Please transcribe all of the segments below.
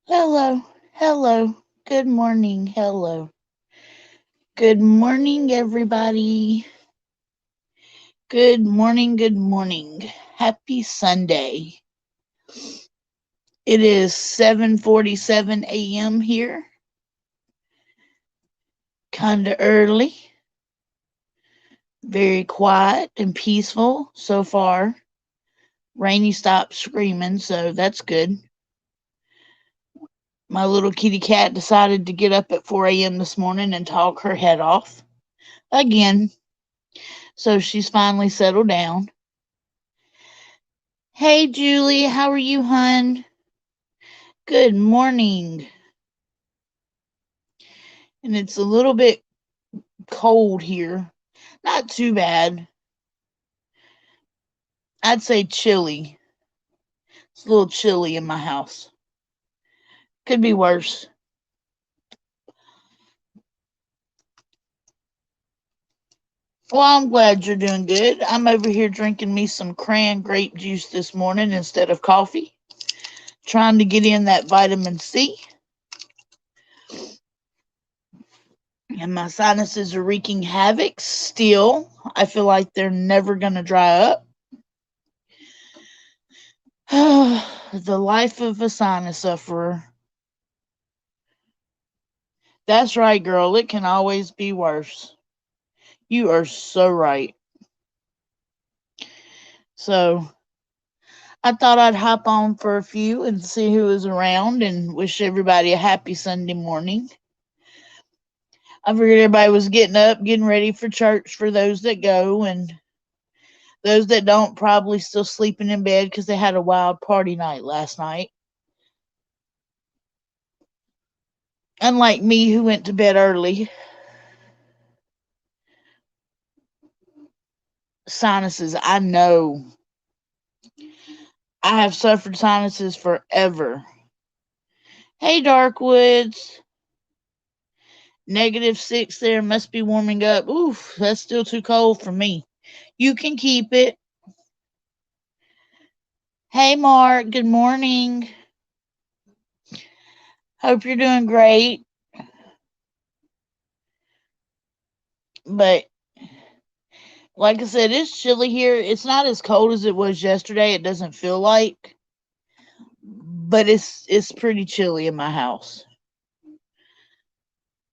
Hello, hello, good morning, hello. Good morning, everybody. Good morning, good morning. Happy Sunday. It is 7:47 a.m. here. Kinda early. Very quiet and peaceful so far. Rainy stopped screaming, so that's good. My little kitty cat decided to get up at 4 a.m. this morning and talk her head off again. So she's finally settled down. Hey, Julie, how are you, hun? Good morning. And it's a little bit cold here. Not too bad. I'd say chilly. It's a little chilly in my house. Could be worse. Well, I'm glad you're doing good. I'm over here drinking me some cran grape juice this morning instead of coffee. Trying to get in that vitamin C. And my sinuses are wreaking havoc still. I feel like they're never going to dry up. The life of a sinus sufferer. That's right, girl. It can always be worse. You are so right. So I thought I'd hop on for a few and see who is around and wish everybody a happy Sunday morning. I figured everybody was getting up, getting ready for church for those that go, and those that don't probably still sleeping in bed because they had a wild party night last night. Unlike me, who went to bed early. Sinuses, I know. I have suffered sinuses forever. Hey, Darkwoods. -6 there, must be warming up. Oof, that's still too cold for me. You can keep it. Hey, Mark, good morning. Hope you're doing great. But like I said, it's chilly here. It's not as cold as it was yesterday. It doesn't feel like, but it's pretty chilly in my house.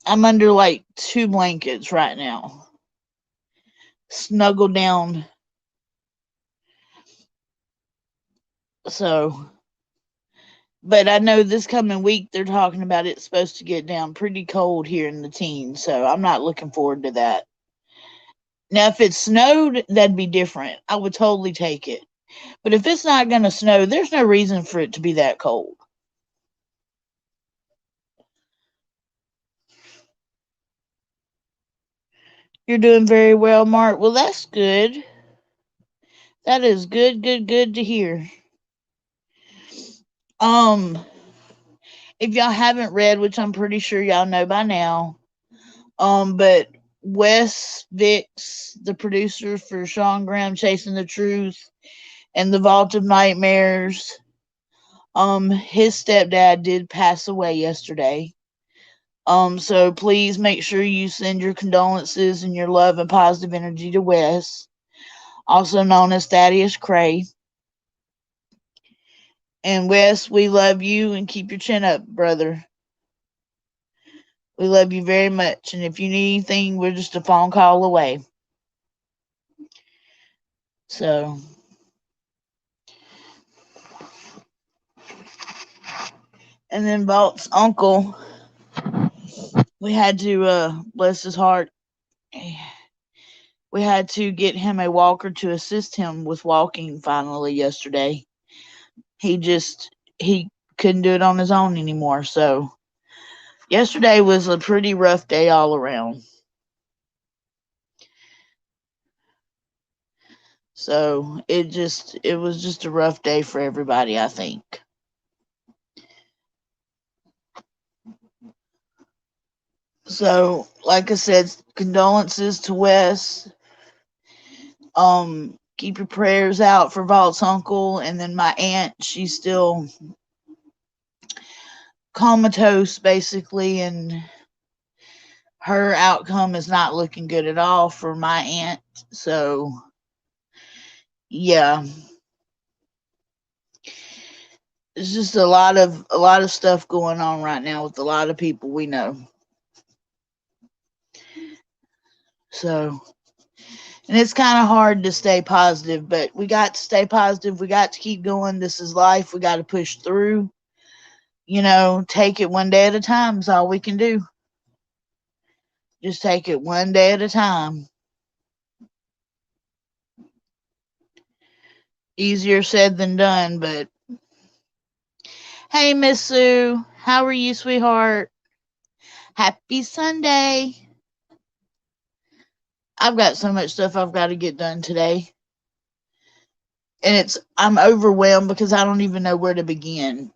I'm under like two blankets right now, snuggled down. So, but I know this coming week they're talking about it's supposed to get down pretty cold here in the teens. So I'm not looking forward to that. Now, if it snowed, that'd be different. I would totally take it. But if it's not going to snow, there's no reason for it to be that cold. You're doing very well, Mark. Well, that's good. That is good, good, good to hear. Um, if y'all haven't read, which I'm pretty sure y'all know by now, but Wes Vicks, the producer for Sean Graham Chasing the Truth and The Vault of Nightmares, his stepdad did pass away yesterday. So please make sure you send your condolences and your love and positive energy to Wes, also known as Thaddeus Cray. And Wes, we love you and keep your chin up, brother. We love you very much. And if you need anything, we're just a phone call away. So, and then Valt's uncle, we had to, bless his heart, we had to get him a walker to assist him with walking finally yesterday. He couldn't do it on his own anymore. So, yesterday was a pretty rough day all around. So, it was just a rough day for everybody, I think. So, like I said, condolences to Wes. Keep your prayers out for Valt's uncle, and then my aunt. She's still comatose basically, and her outcome is not looking good at all for my aunt. So yeah, it's just a lot of stuff going on right now with a lot of people we know. So, and it's kind of hard to stay positive, but we got to stay positive. We got to keep going. This is life. We got to push through. Take it one day at a time is all we can do. Just take it one day at a time. Easier said than done, but hey, Miss Sue, how are you, sweetheart? Happy Sunday. I've got so much stuff I've got to get done today. And I'm overwhelmed because I don't even know where to begin.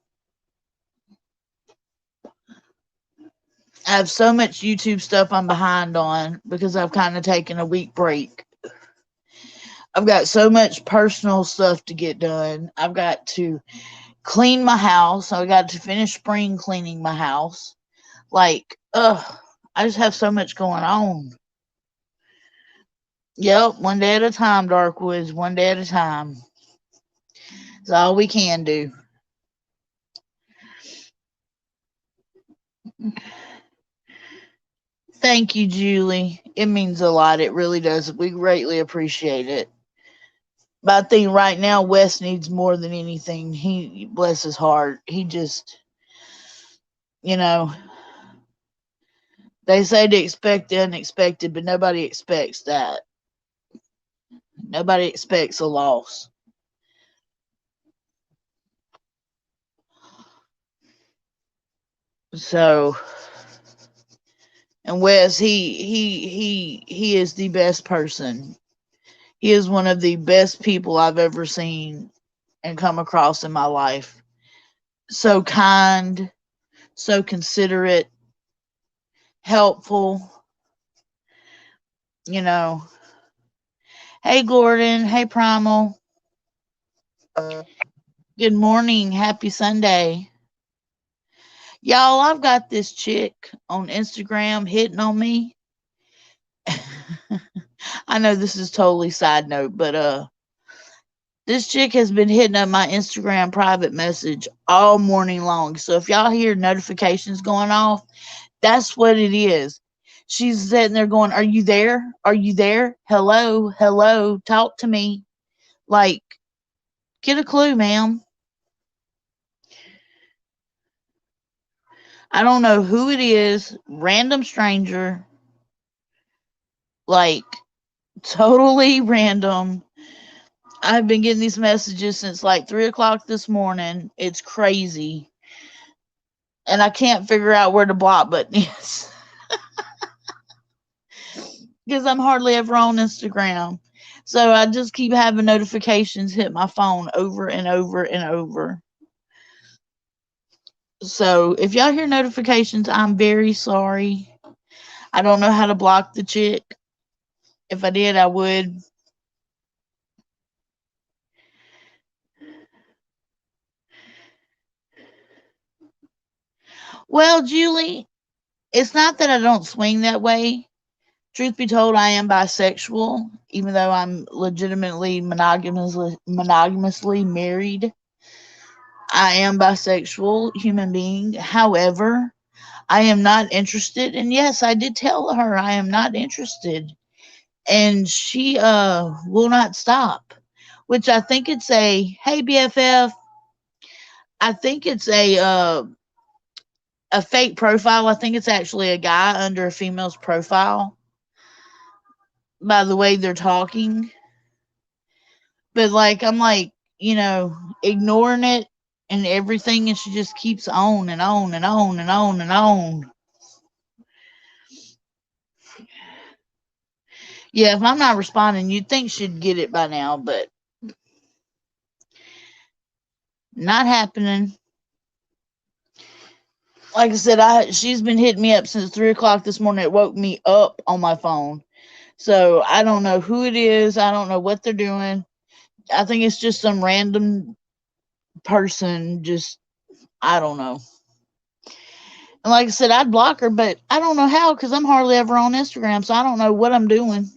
I have so much YouTube stuff I'm behind on because I've kind of taken a week break. I've got so much personal stuff to get done. I've got to clean my house. I got to finish spring cleaning my house. I just have so much going on. Yep, one day at a time, Darkwoods. One day at a time. It's all we can do. Thank you, Julie. It means a lot. It really does. We greatly appreciate it. But I think right now Wes needs more than anything. He bless his heart. He just, you know, they say to expect the unexpected, but nobody expects that. Nobody expects a loss. So, and Wes, he is the best person. He is one of the best people I've ever seen and come across in my life. So kind, so considerate, helpful, you know. Hey Gordon, hey Primal. Good morning, happy Sunday. Y'all, I've got this chick on Instagram hitting on me. I know this is totally side note, but this chick has been hitting up my Instagram private message all morning long. So if y'all hear notifications going off, that's what it is. She's sitting there going, "Are you there? Are you there? Hello, hello, talk to me." Like, get a clue, ma'am. I don't know who it is, random stranger, like totally random. I've been getting these messages since like 3 o'clock this morning. It's crazy. And I can't figure out where the block button is because I'm hardly ever on Instagram. So I just keep having notifications hit my phone over and over and over. So if y'all hear notifications, I'm very sorry. I don't know how to block the chick. If I did, I would. Well, Julie, it's not that I don't swing that way. Truth be told, I am bisexual, even though I'm legitimately monogamously married. I am bisexual human being. However, I am not interested. And yes, I did tell her I am not interested. And she will not stop. Which I think it's a hey BFF. I think it's a fake profile. I think it's actually a guy under a female's profile by the way they're talking. But like I'm like, ignoring it and everything, and she just keeps on and on and on and on and on. Yeah, if I'm not responding, you'd think she'd get it by now, but not happening. Like I said, she's been hitting me up since 3 o'clock this morning. It woke me up on my phone. So I don't know who it is. I don't know what they're doing. I think it's just some random person. Just I don't know. And like I said, I'd block her, but I don't know how because I'm hardly ever on Instagram, so I don't know what I'm doing.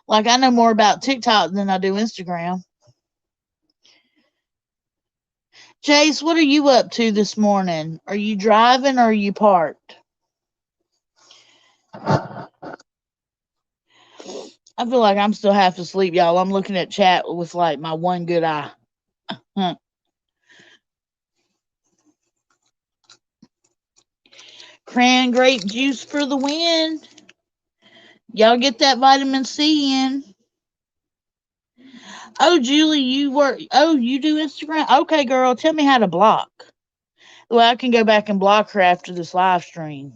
Like I know more about TikTok than I do Instagram. Chase, what are you up to this morning? Are you driving or are you parked? I feel like I'm still half asleep, y'all. I'm looking at chat with like my one good eye. Huh. Cran grape juice for the win. Y'all get that vitamin C in. Oh, Julie, you work. Oh, you do Instagram? Okay, girl, tell me how to block. Well, I can go back and block her after this live stream.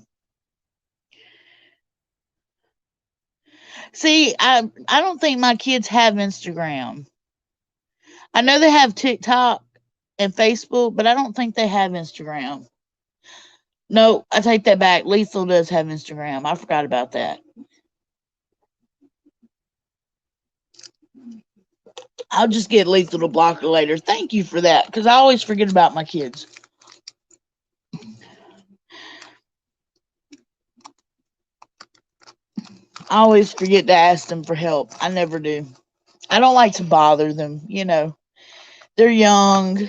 See, I don't think my kids have Instagram. I know they have TikTok and Facebook, but I don't think they have Instagram. No, I take that back. Lethal does have Instagram. I forgot about that. I'll just get Lethal to block her later. Thank you for that, because I always forget about my kids. I always forget to ask them for help. I never do. I don't like to bother them. They're young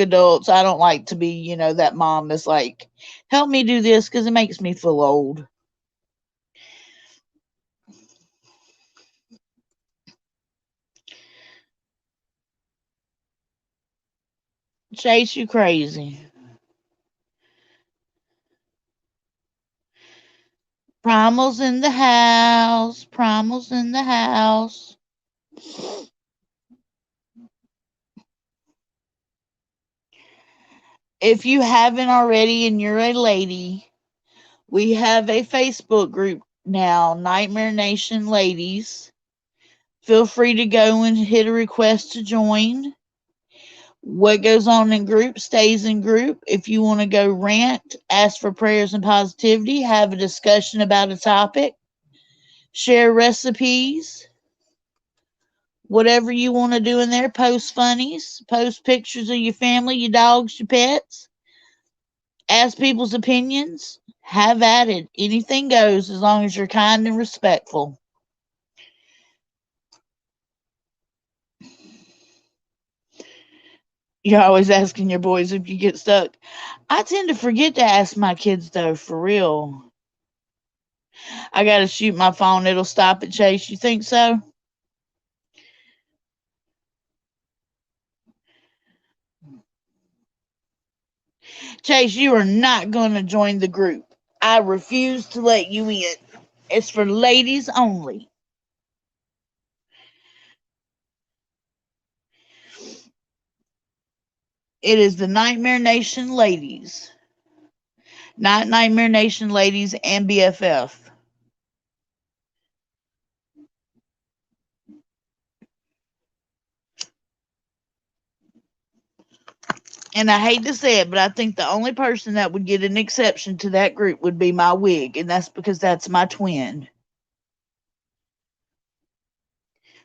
adults. I don't like to be that mom that's like, help me do this because it makes me feel old. Chase, you crazy. Primal's in the house. Primal's in the house. If you haven't already and you're a lady, we have a Facebook group now, Nightmare Nation Ladies. Feel free to go and hit a request to join. What goes on in group stays in group. If you want to go rant, ask for prayers and positivity, have a discussion about a topic, share recipes, whatever you want to do in there, post funnies, post pictures of your family, your dogs, your pets, ask people's opinions, have at it. Anything goes as long as you're kind and respectful. You're always asking your boys if you get stuck. I tend to forget to ask my kids though, for real. I gotta shoot my phone, it'll stop it, Chase. You think so? Chase, you are not gonna join the group. I refuse to let you in. It's for ladies only. It is the Nightmare Nation Ladies, not Nightmare Nation Ladies and BFF. And I hate to say it, but I think the only person that would get an exception to that group would be my wig, and that's because that's my twin.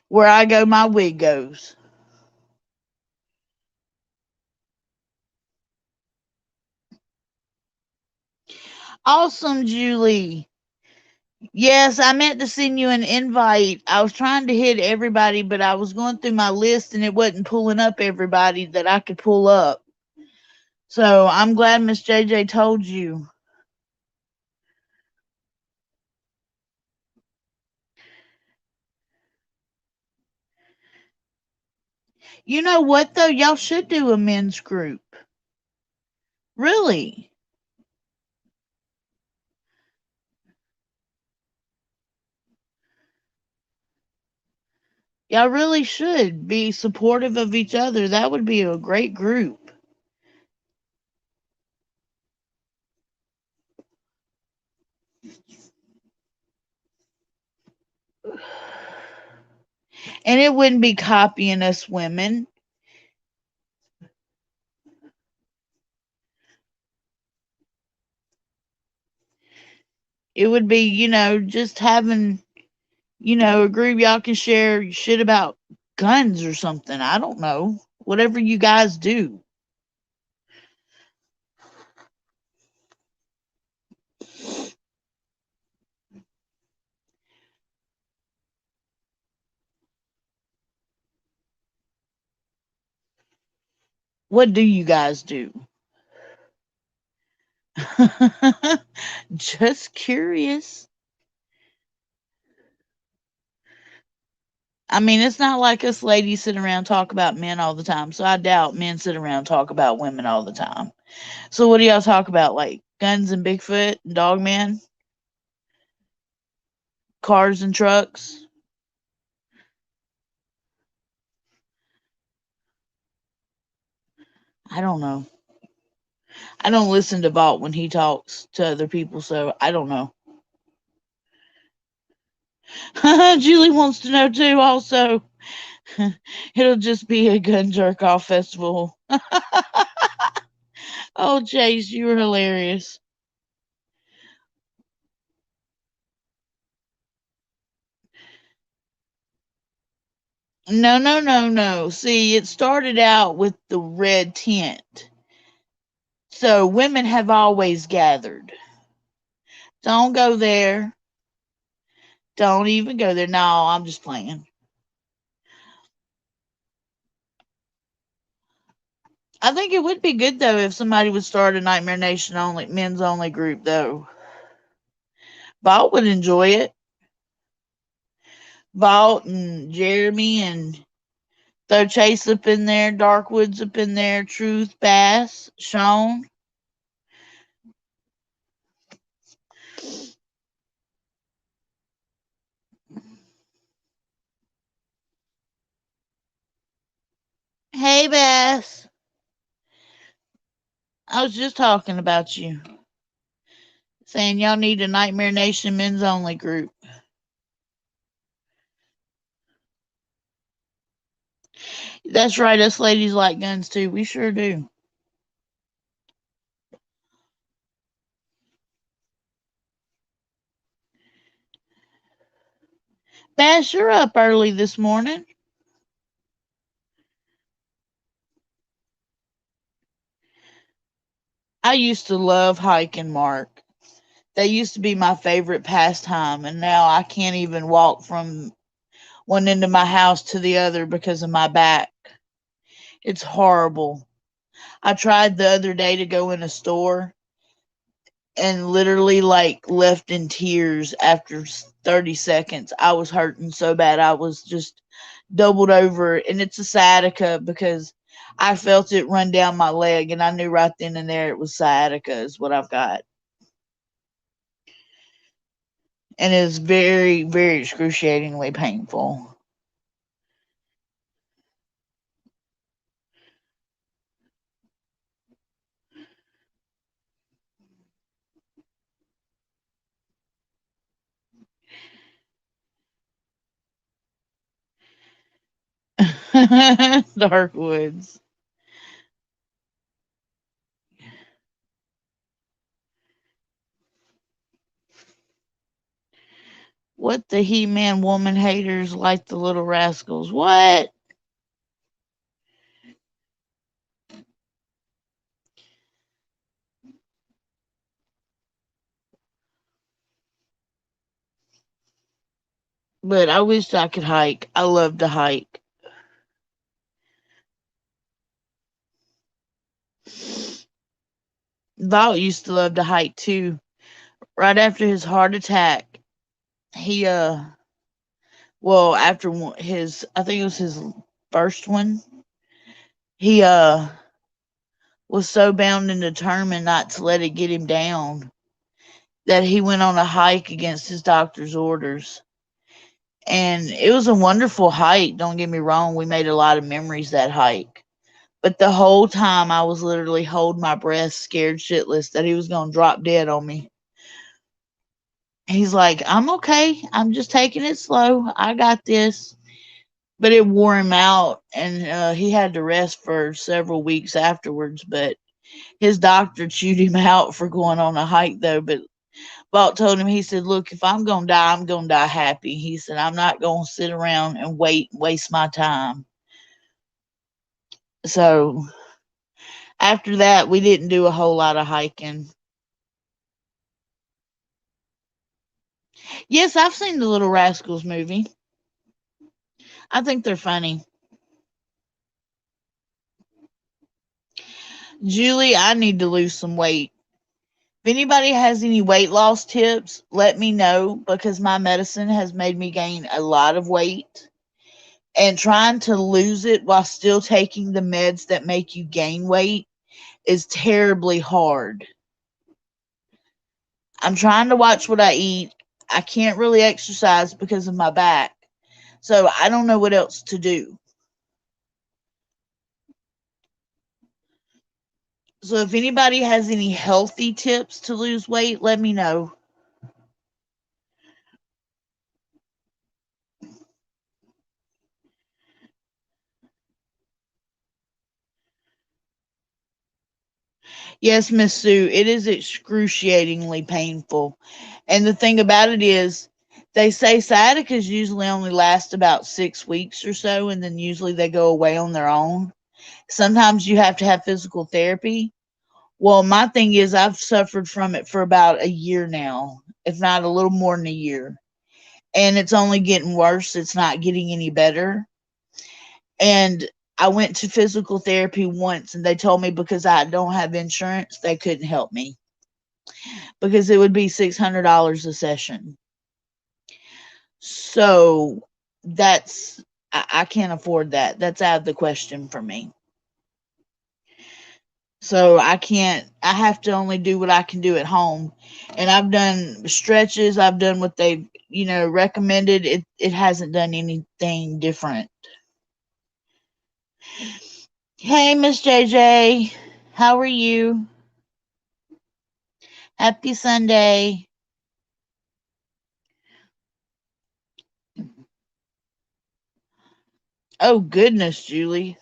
Where I go, my wig goes. Awesome, Julie. Yes, I meant to send you an invite. I was trying to hit everybody, but I was going through my list and it wasn't pulling up everybody that I could pull up. So I'm glad Miss JJ told you. You know what though? Y'all should do a men's group. Really? Y'all really should be supportive of each other. That would be a great group. And it wouldn't be copying us women. It would be just having a group y'all can share shit about guns or something. I don't know. Whatever you guys do. What do you guys do? Just curious. I mean, it's not like us ladies sit around and talk about men all the time, so I doubt men sit around and talk about women all the time. So what do y'all talk about? Like guns and Bigfoot and Dogman, cars and trucks? I don't know. I don't listen to Valt when he talks to other people, so I don't know. Julie wants to know too. Also, it'll just be a gun jerk off festival. Oh, Chase, you were hilarious. No, no, no, no. See, it started out with the red tent. So women have always gathered. Don't go there. Don't even go there. No, I'm just playing. I think it would be good though if somebody would start a Nightmare Nation only men's only group though. Vault would enjoy it. Vault and Jeremy and throw Chase up in there, Darkwoods up in there, Truth, Bass, Sean. Hey Bass. I was just talking about you. Saying y'all need a Nightmare Nation men's only group. That's right, us ladies like guns too. We sure do. Bass, you're up early this morning. I used to love hiking, Mark. That used to be my favorite pastime, and now I can't even walk from one end of my house to the other because of my back. It's horrible. I tried the other day to go in a store and literally like left in tears after 30 seconds. I was hurting so bad. I was just doubled over, and it's a sciatica because I felt it run down my leg, and I knew right then and there it was sciatica is what I've got. And it's very, very excruciatingly painful. Dark woods. What the He Man woman haters like the little rascals? What? But I wish I could hike. I love to hike. Vaught used to love to hike too. Right after his heart attack, he well after his I think it was his first one, he was so bound and determined not to let it get him down that he went on a hike against his doctor's orders. And it was a wonderful hike, don't get me wrong. We made a lot of memories that hike. But the whole time I was literally holding my breath, scared shitless that he was going to drop dead on me. He's like, I'm okay. I'm just taking it slow. I got this. But it wore him out, and he had to rest for several weeks afterwards. But his doctor chewed him out for going on a hike, though. But Walt told him, he said, look, if I'm going to die, I'm going to die happy. He said, I'm not going to sit around and waste my time. So after that, we didn't do a whole lot of hiking. Yes, I've seen the Little Rascals movie. I think they're funny. Julie, I need to lose some weight. If anybody has any weight loss tips, let me know because my medicine has made me gain a lot of weight. And trying to lose it while still taking the meds that make you gain weight is terribly hard. I'm trying to watch what I eat. I can't really exercise because of my back. So I don't know what else to do. So if anybody has any healthy tips to lose weight, let me know. Yes, Miss Sue, it is excruciatingly painful. And the thing about it is, they say sciaticas usually only last about 6 weeks or so, and then usually they go away on their own. Sometimes you have to have physical therapy. Well, my thing is, I've suffered from it for about a year now, if not a little more than a year. And it's only getting worse. It's not getting any better. And I went to physical therapy once, and they told me because I don't have insurance, they couldn't help me because it would be $600 a session. So I can't afford that. That's out of the question for me. So I can't, I have to only do what I can do at home. And I've done stretches, I've done what they, recommended. It hasn't done anything different. Hey, Miss JJ, how are you? Happy Sunday. Oh, goodness, Julie.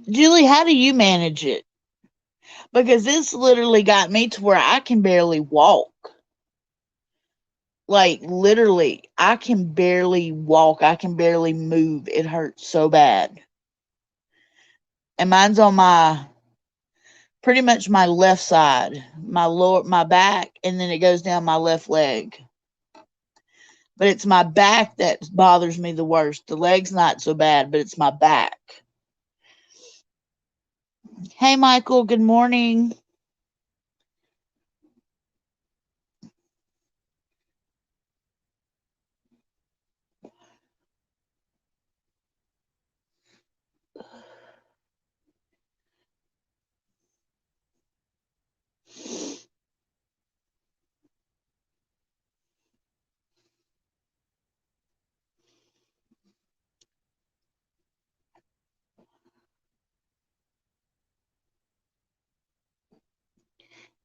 Julie, how do you manage it? Because this literally got me to where I can barely walk. Like, literally, I can barely walk. I can barely move. It hurts so bad. And mine's on my pretty much my left side, my back, and then it goes down my left leg. But it's my back that bothers me the worst. The leg's not so bad, but it's my back. Hey, Michael, good morning.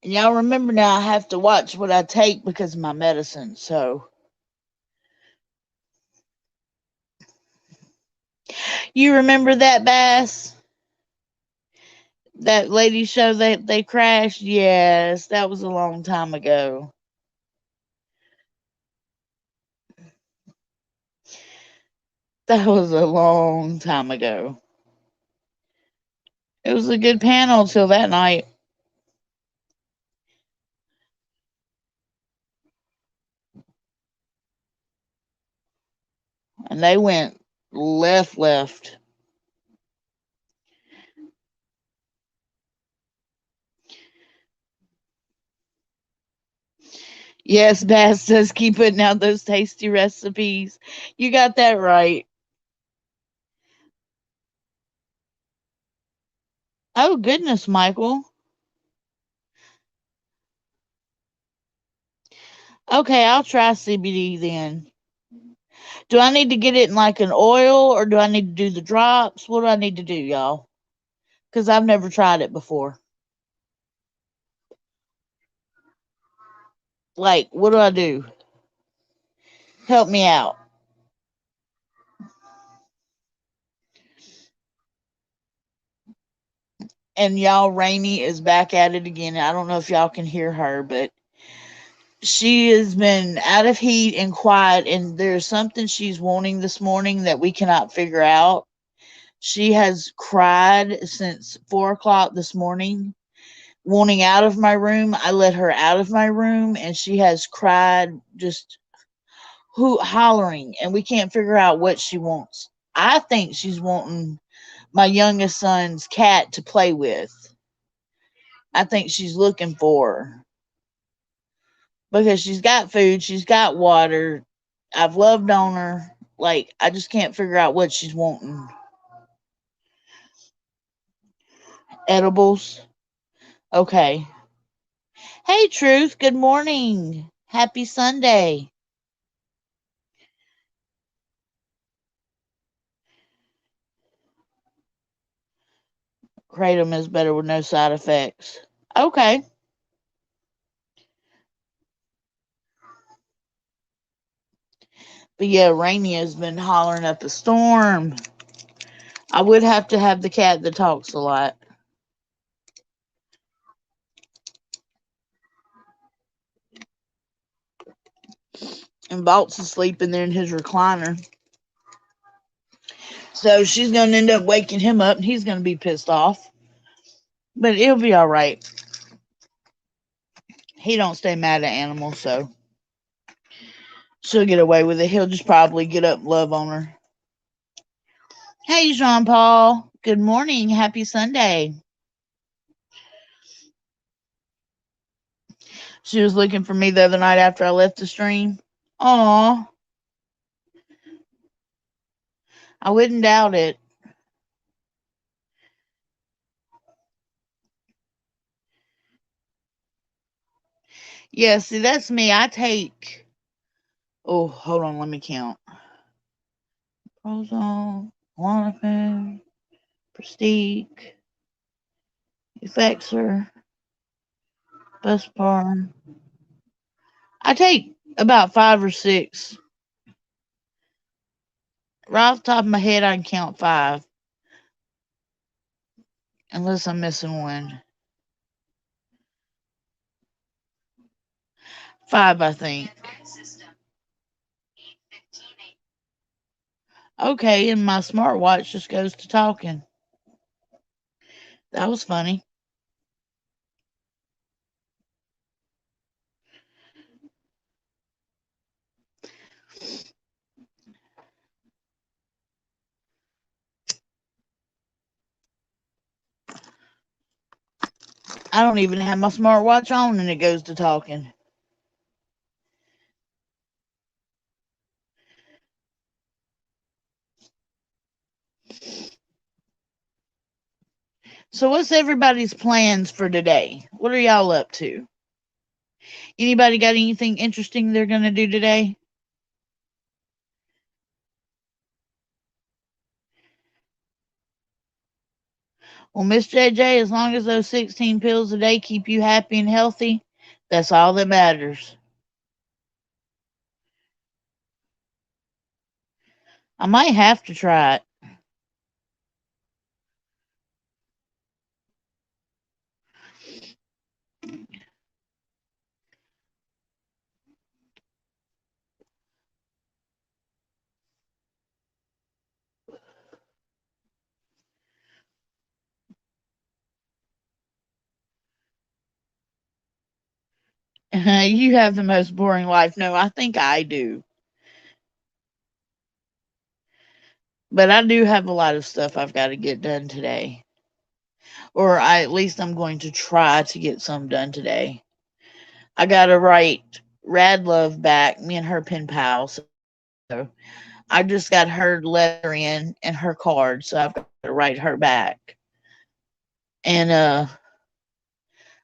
And y'all remember now I have to watch what I take because of my medicine. So you remember that, Bass? That lady show that they crashed? Yes, that was a long time ago. That was a long time ago. It was a good panel till that night. And they went left. Yes, Bass does keep putting out those tasty recipes. You got that right. Oh, goodness, Michael. Okay, I'll try CBD then. Do I need to get it in like an oil or do I need to do the drops? What do I need to do, y'all? Because I've never tried it before. Like, what do I do? Help me out. And y'all, Rainy is back at it again. I don't know if y'all can hear her, but she has been out of heat and quiet, and there's something she's wanting this morning that we cannot figure out. She has cried since 4 o'clock this morning, wanting out of my room. I let her out of my room, and she has cried, just hollering, and we can't figure out what she wants. I think she's wanting my youngest son's cat to play with. I think she's looking for her because she's got food, she's got water. I've loved on her. Like, I just can't figure out what she's wanting. Edibles. Okay. Hey, Truth. Good morning. Happy Sunday. Kratom is better with no side effects. Okay. But yeah, Rainy has been hollering up a storm. I would have to have the cat that talks a lot. And Balt's asleep in there in his recliner. So she's going to end up waking him up and he's going to be pissed off. But it'll be all right. He don't stay mad at animals, so she'll get away with it. He'll just probably get up and love on her. Hey, Jean Paul. Good morning. Happy Sunday. She was looking for me the other night after I left the stream. Aw, I wouldn't doubt it. Yeah, see, that's me. I take. Oh, hold on. Let me count. Prozone, Klonopin, Prestige, Effexor, Buspar. I take about 5 or 6. Right off the top of my head, I can count 5, unless I'm missing one. 5, I think. Okay, and my smartwatch just goes to talking. That was funny. I don't even have my smartwatch on and it goes to talking. So what's everybody's plans for today? What are y'all up to? Anybody got anything interesting they're going to do today? Well, Miss JJ, as long as those 16 pills a day keep you happy and healthy, that's all that matters. I might have to try it. You have the most boring life. No, I think I do. But I do have a lot of stuff I've got to get done today. Or at least I'm going to try to get some done today. I got to write Rad Love back, me and her pen pal. So I just got her letter in and her card. So I've got to write her back. And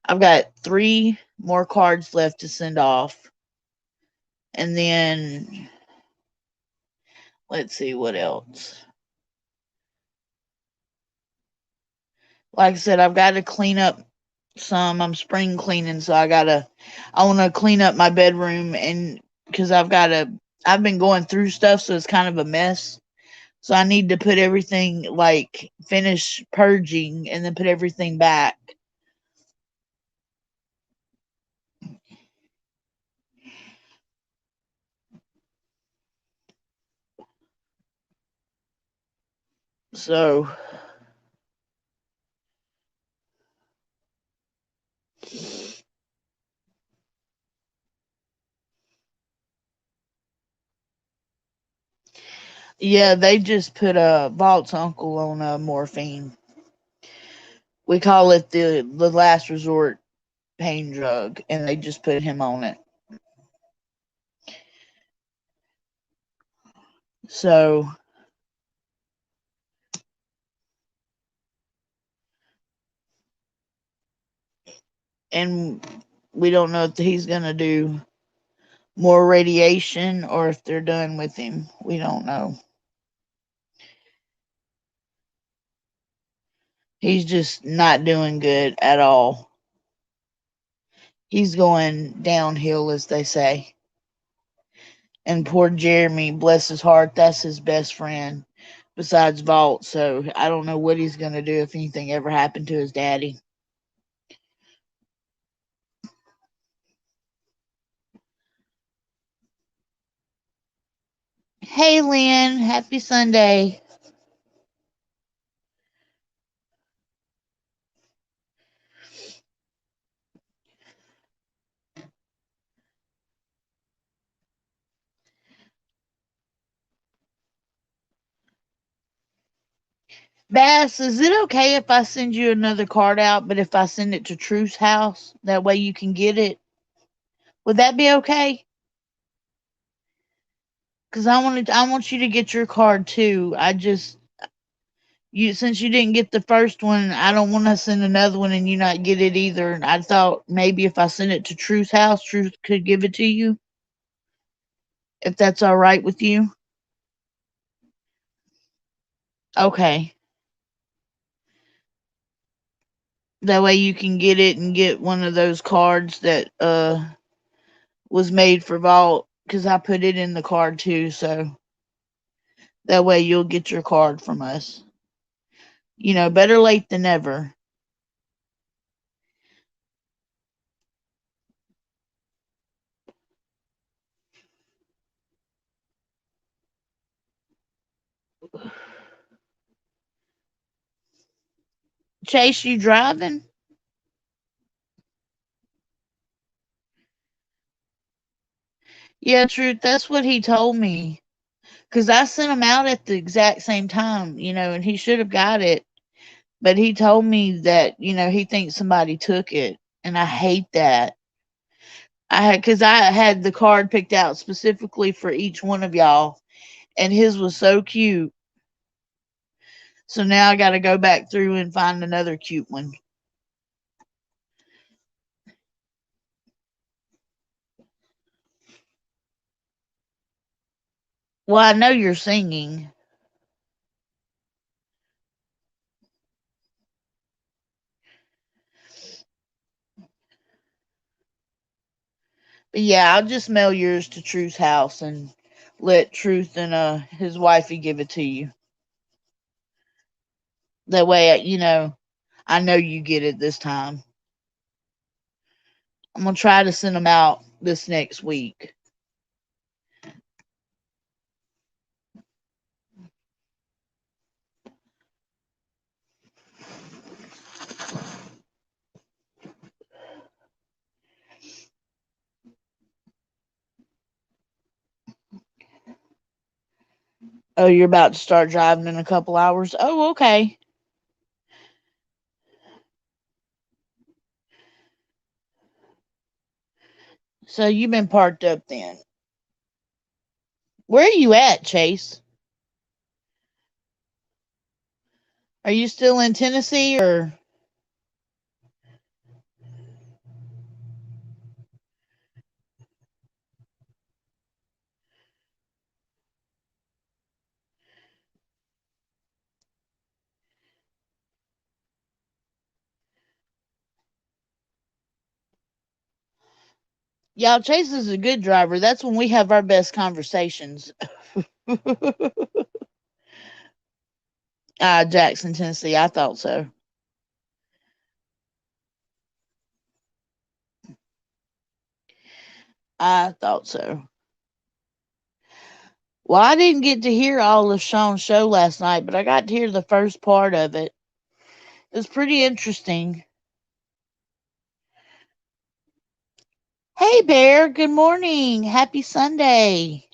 I've got 3 more cards left to send off. And then let's see what else. Like I said, I've got to clean up some. I'm spring cleaning, so I want to clean up my bedroom and because I've been going through stuff, so it's kind of a mess. So I need to put everything like finish purging and then put everything back. So Yeah, they just put Vault's uncle on morphine. We call it the last resort pain drug, and they just put him on it. So, and we don't know if he's gonna do more radiation or if they're done with him. We don't know. He's just not doing good at all. He's going downhill, as they say. And poor Jeremy, bless his heart, that's his best friend besides Vault. So I don't know what he's going to do if anything ever happened to his daddy. Hey, Lynn, happy Sunday. Bass, is it okay if I send you another card out, but if I send it to Truth's house, that way you can get it? Would that be okay? Because I want you to get your card too. I just you since you didn't get the first one, I don't want to send another one and you not get it either. I thought maybe if I send it to Truth's house, Truth could give it to you, if that's all right with you. Okay, that way you can get it and get one of those cards that was made for Vault because I put it in the card too. So that way you'll get your card from us. Better late than never. Chase, you driving? Yeah, Truth. That's what he told me. Because I sent him out at the exact same time, and he should have got it. But he told me that, he thinks somebody took it. And I hate that. Because I had the card picked out specifically for each one of y'all. And his was so cute. So now I got to go back through and find another cute one. Well, I know you're singing. But yeah, I'll just mail yours to Truth's house and let Truth and his wifey give it to you. That way, I know you get it this time. I'm gonna try to send them out this next week. Oh, you're about to start driving in a couple hours. Oh, okay. So you've been parked up then. Where are you at, Chase? Are you still in Tennessee or? Y'all, Chase is a good driver. That's when we have our best conversations. Jackson, Tennessee. I thought so. I thought so. Well, I didn't get to hear all of Sean's show last night, but I got to hear the first part of it. It was pretty interesting. Hey, Bear. Good morning. Happy Sunday.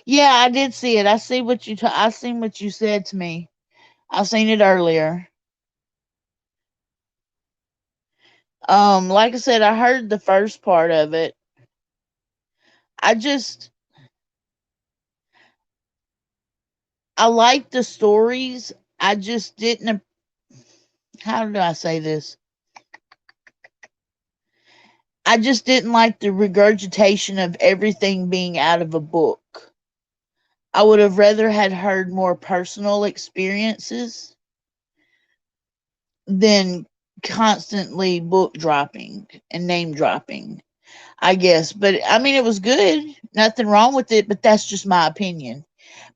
Yeah, I did see it. I see what I seen what you said to me. I seen it earlier. Like I said, I heard the first part of it. I just I like the stories. I just didn't. How do I say this? I just didn't like the regurgitation of everything being out of a book. I would have rather had heard more personal experiences than constantly book dropping and name dropping, I guess. But I mean, it was good. Nothing wrong with it, but that's just my opinion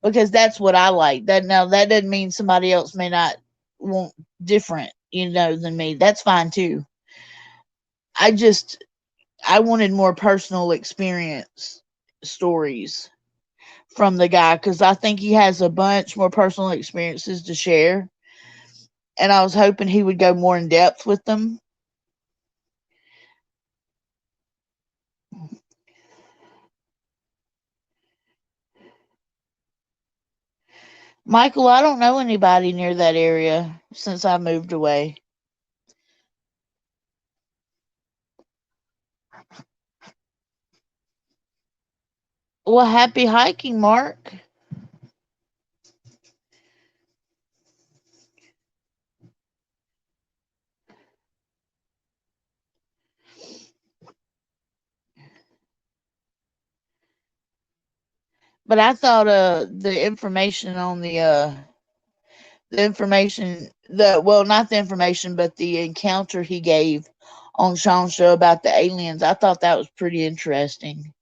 because that's what I like. That doesn't mean somebody else may not want different, than me. That's fine too. I just I wanted more personal experience stories from the guy because I think he has a bunch more personal experiences to share, and I was hoping he would go more in depth with them. Michael, I don't know anybody near that area since I moved away. Well, happy hiking, Mark. But I thought the information the well not the information but the encounter he gave on Sean's show about the aliens, I thought that was pretty interesting.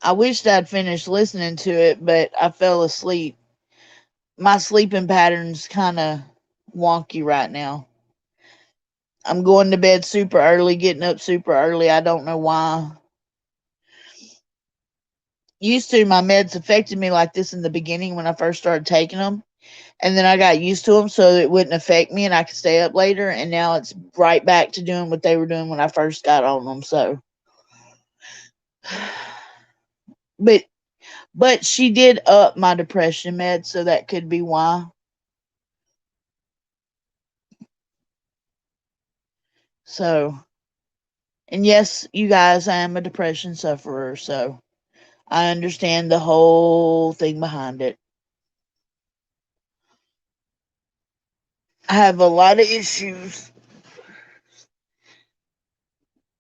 I wished I'd finished listening to it, but I fell asleep. My sleeping pattern's kind of wonky right now. I'm going to bed super early, getting up super early. I don't know why. Used to, my meds affected me like this in the beginning when I first started taking them. And then I got used to them so it wouldn't affect me and I could stay up later. And now it's right back to doing what they were doing when I first got on them. So, but she did up my depression meds, so that could be why. So, and yes, you guys, I am a depression sufferer, so I understand the whole thing behind it. I have a lot of issues.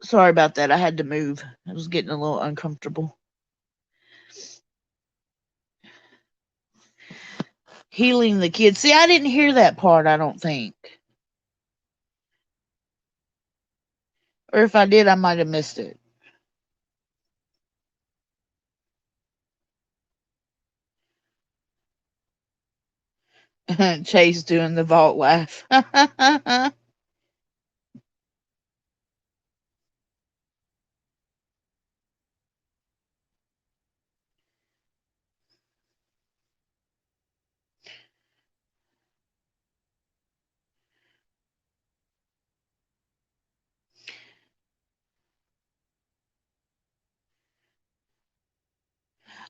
Sorry about that. I had to move. I was getting a little uncomfortable. Healing the kids. See, I didn't hear that part, I don't think. Or if I did, I might have missed it. Chase doing the vault laugh.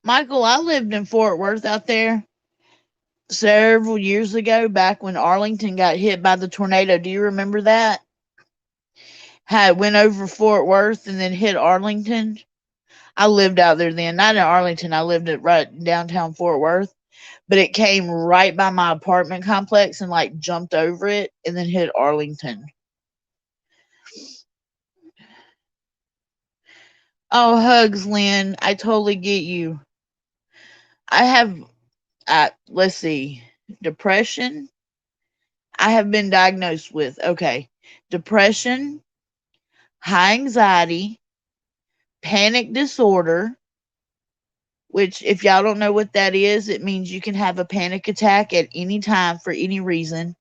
Michael, I lived in Fort Worth out there several years ago, back when Arlington got hit by the tornado. Do you remember that? How it went over Fort Worth and then hit Arlington? I lived out there then. Not in Arlington. I lived at right downtown Fort Worth. But it came right by my apartment complex and like jumped over it and then hit Arlington. Oh, hugs, Lynn. I totally get you. I have, let's see, depression. I have been diagnosed with, okay, depression, high anxiety, panic disorder, which, if y'all don't know what that is, it means you can have a panic attack at any time for any reason.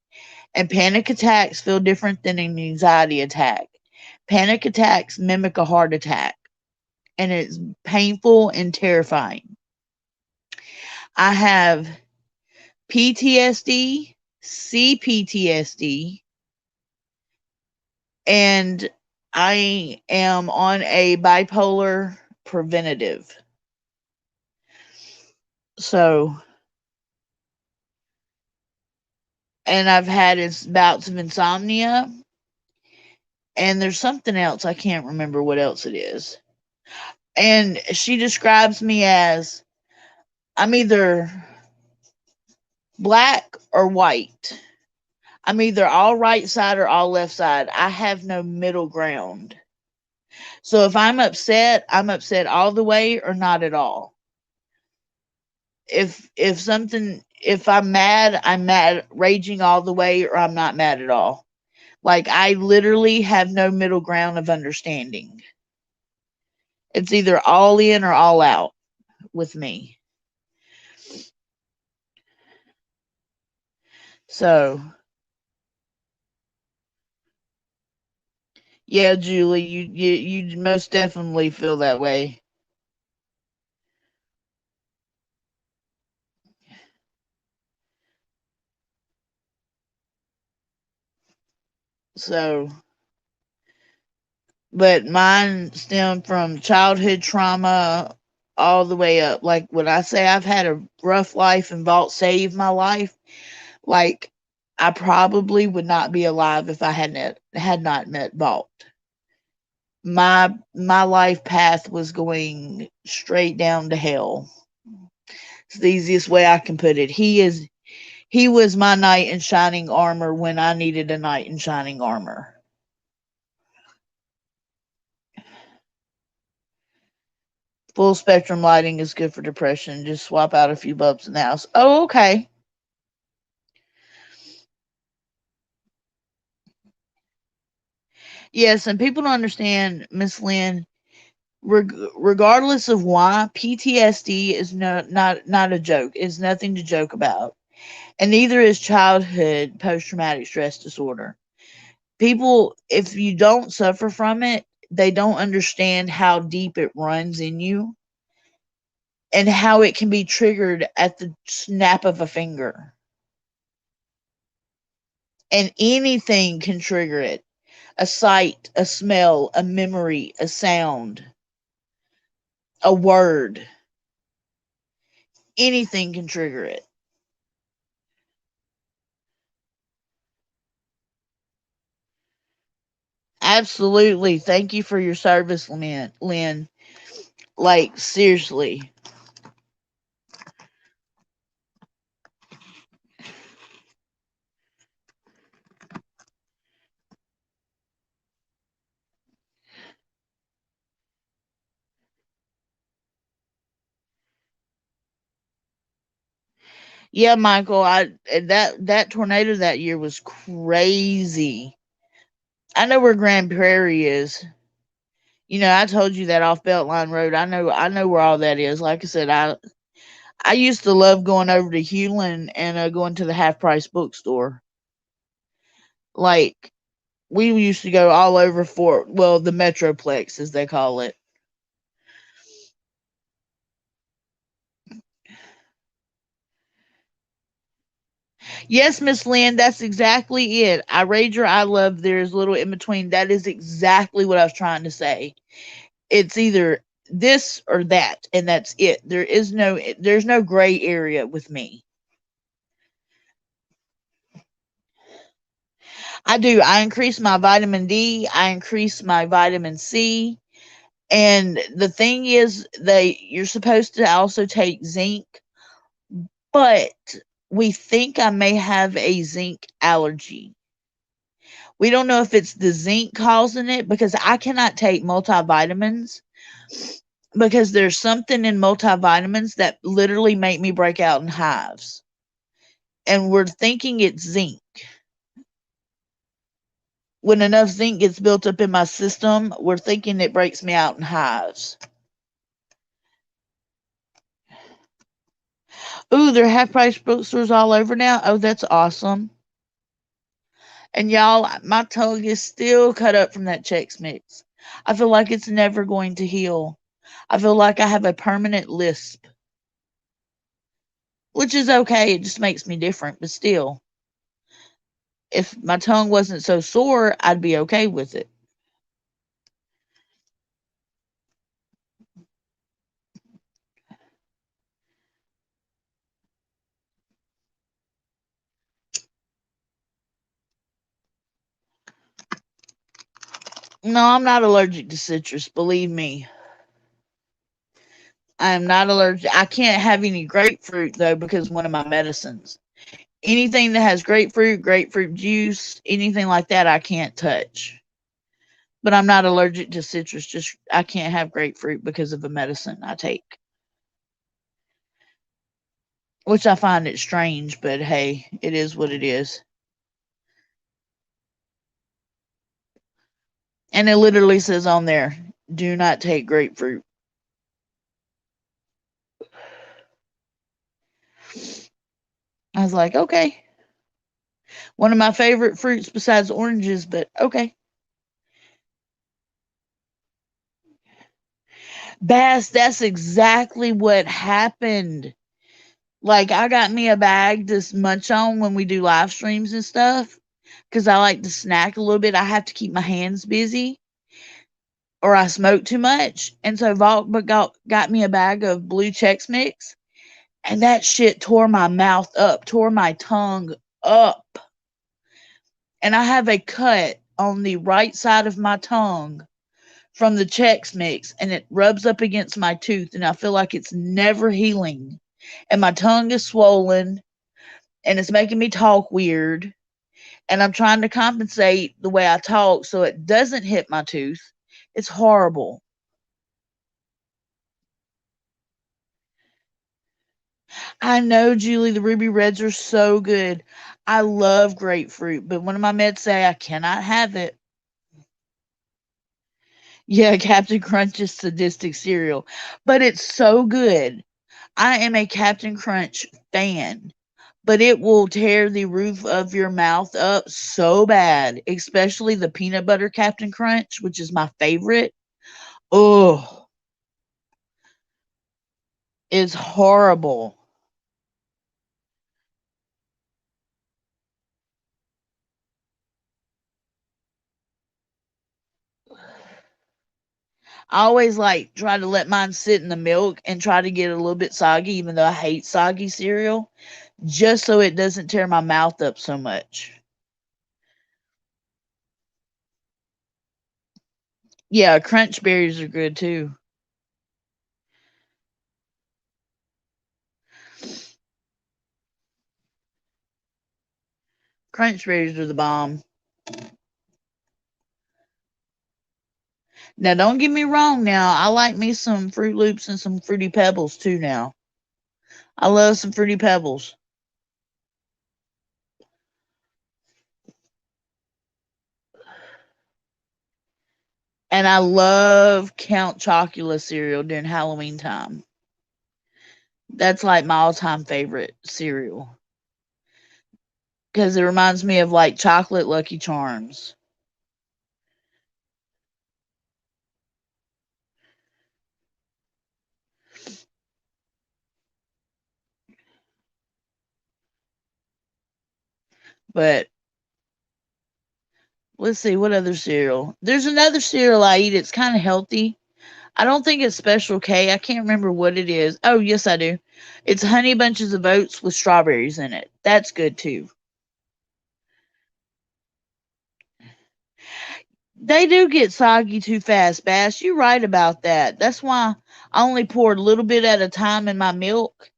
And panic attacks feel different than an anxiety attack. Panic attacks mimic a heart attack, and it's painful and terrifying. I have PTSD, CPTSD, and I am on a bipolar preventative. So, and I've had bouts of insomnia, and there's something else. I can't remember what else it is. And she describes me as I'm either black or white. I'm either all right side or all left side. I have no middle ground. So if I'm upset all the way or not at all. If I'm mad raging all the way or I'm not mad at all. Like I literally have no middle ground of understanding. It's either all in or all out with me. So, yeah, Julie, you most definitely feel that way. So, but mine stem from childhood trauma all the way up. Like when I say I've had a rough life and Vault saved my life, like I probably would not be alive if I had not met Vault. My life path was going straight down to hell. It's the easiest way I can put it. He was my knight in shining armor when I needed a knight in shining armor. Full spectrum lighting is good for depression. Just swap out a few bulbs in the house. Oh, okay. Yes, and people don't understand, Miss Lynn. Regardless of why, PTSD is not a joke. It's nothing to joke about, and neither is childhood post traumatic stress disorder. People, if you don't suffer from it, they don't understand how deep it runs in you and how it can be triggered at the snap of a finger. And anything can trigger it: a sight, a smell, a memory, a sound, a word. Anything can trigger it. Absolutely. Thank you for your service, Lynn. Like, seriously. Yeah, Michael, that tornado that year was crazy. I know where Grand Prairie is. I told you that off Beltline Road. I know where all that is. Like I said, I used to love going over to Hewlin and going to the half price bookstore. Like we used to go all over the Metroplex as they call it. Yes, Miss Lynn, that's exactly it. I rage or I love. There's little in between. That is exactly what I was trying to say. It's either this or that, and that's it. There's no gray area with me. I do. I increase my vitamin D. I increase my vitamin C. And the thing is, you're supposed to also take zinc, but we think I may have a zinc allergy. We don't know if it's the zinc causing it because I cannot take multivitamins because there's something in multivitamins that literally make me break out in hives. And we're thinking it's zinc. When enough zinc gets built up in my system, we're thinking it breaks me out in hives. Ooh, they're half price bookstores all over now. Oh, that's awesome. And y'all, my tongue is still cut up from that Chex Mix. I feel like it's never going to heal. I feel like I have a permanent lisp. which is okay. It just makes me different, but still, if my tongue wasn't so sore, I'd be okay with it. No, I'm not allergic to citrus, believe me. I am not allergic. I can't have any grapefruit though because of one of my medicines. Anything that has grapefruit, grapefruit juice, anything like that, I can't touch. But I'm not allergic to citrus. Just I can't have grapefruit because of a medicine I take, which I find it strange. But hey, it is what it is. And it literally says on there, "Do not take grapefruit." I was like, okay, one of my favorite fruits besides oranges, but okay. Bass, that's exactly what happened. Like, I got me a bag to munch on when we do live streams and stuff because I like to snack a little bit. I have to keep my hands busy or I smoke too much. And so Vault got me a bag of blue Chex Mix, and that shit tore my mouth up, tore my tongue up. And I have a cut on the right side of my tongue from the Chex Mix, and it rubs up against my tooth, and I feel like it's never healing. And my tongue is swollen, and it's making me talk weird. And I'm trying to compensate the way I talk so it doesn't hit my tooth. It's horrible. I know, Julie, the ruby reds are so good. I love grapefruit, but one of my meds say I cannot have it. Yeah, Captain Crunch is sadistic cereal, but it's so good. I am a Captain Crunch fan, but it will tear the roof of your mouth up so bad, especially the peanut butter Captain Crunch, which is my favorite. Oh, it's horrible. I always like try to let mine sit in the milk and try to get it a little bit soggy, even though I hate soggy cereal, just so it doesn't tear my mouth up so much. Yeah, crunch berries are good too. Crunch berries are the bomb. Now, don't get me wrong. Now, I like me some Fruit Loops and some Fruity Pebbles too. Now, I love some Fruity Pebbles, and I love Count Chocula cereal during Halloween time. That's like my all-time favorite cereal because it reminds me of like chocolate Lucky Charms. But let's see what other cereal. There's another cereal I eat. It's kind of healthy. I don't think it's Special K. I can't remember what it is. Oh, yes, I do. It's Honey Bunches of Oats with strawberries in it. That's good too. They do get soggy too fast, Bass. You're right about that. That's why I only pour a little bit at a time in my milk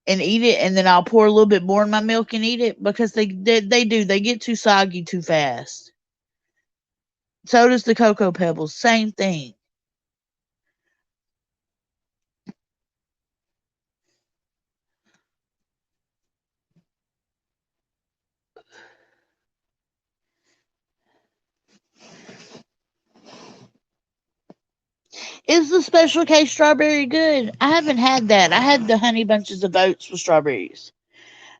and eat it, and then I'll pour a little bit more in my milk and eat it because they get too soggy too fast. So does the Cocoa Pebbles. Same thing. Is the Special K strawberry good? I haven't had that. I had the Honey Bunches of Oats with strawberries,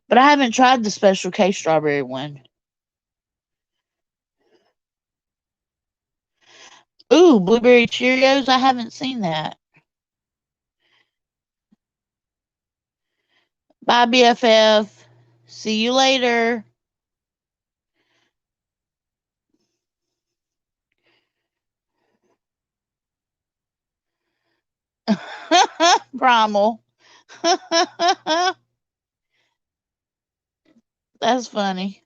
but I haven't tried the Special K strawberry one. Ooh, blueberry Cheerios. I haven't seen that. Bye, BFF. See you later. Primal. That's funny.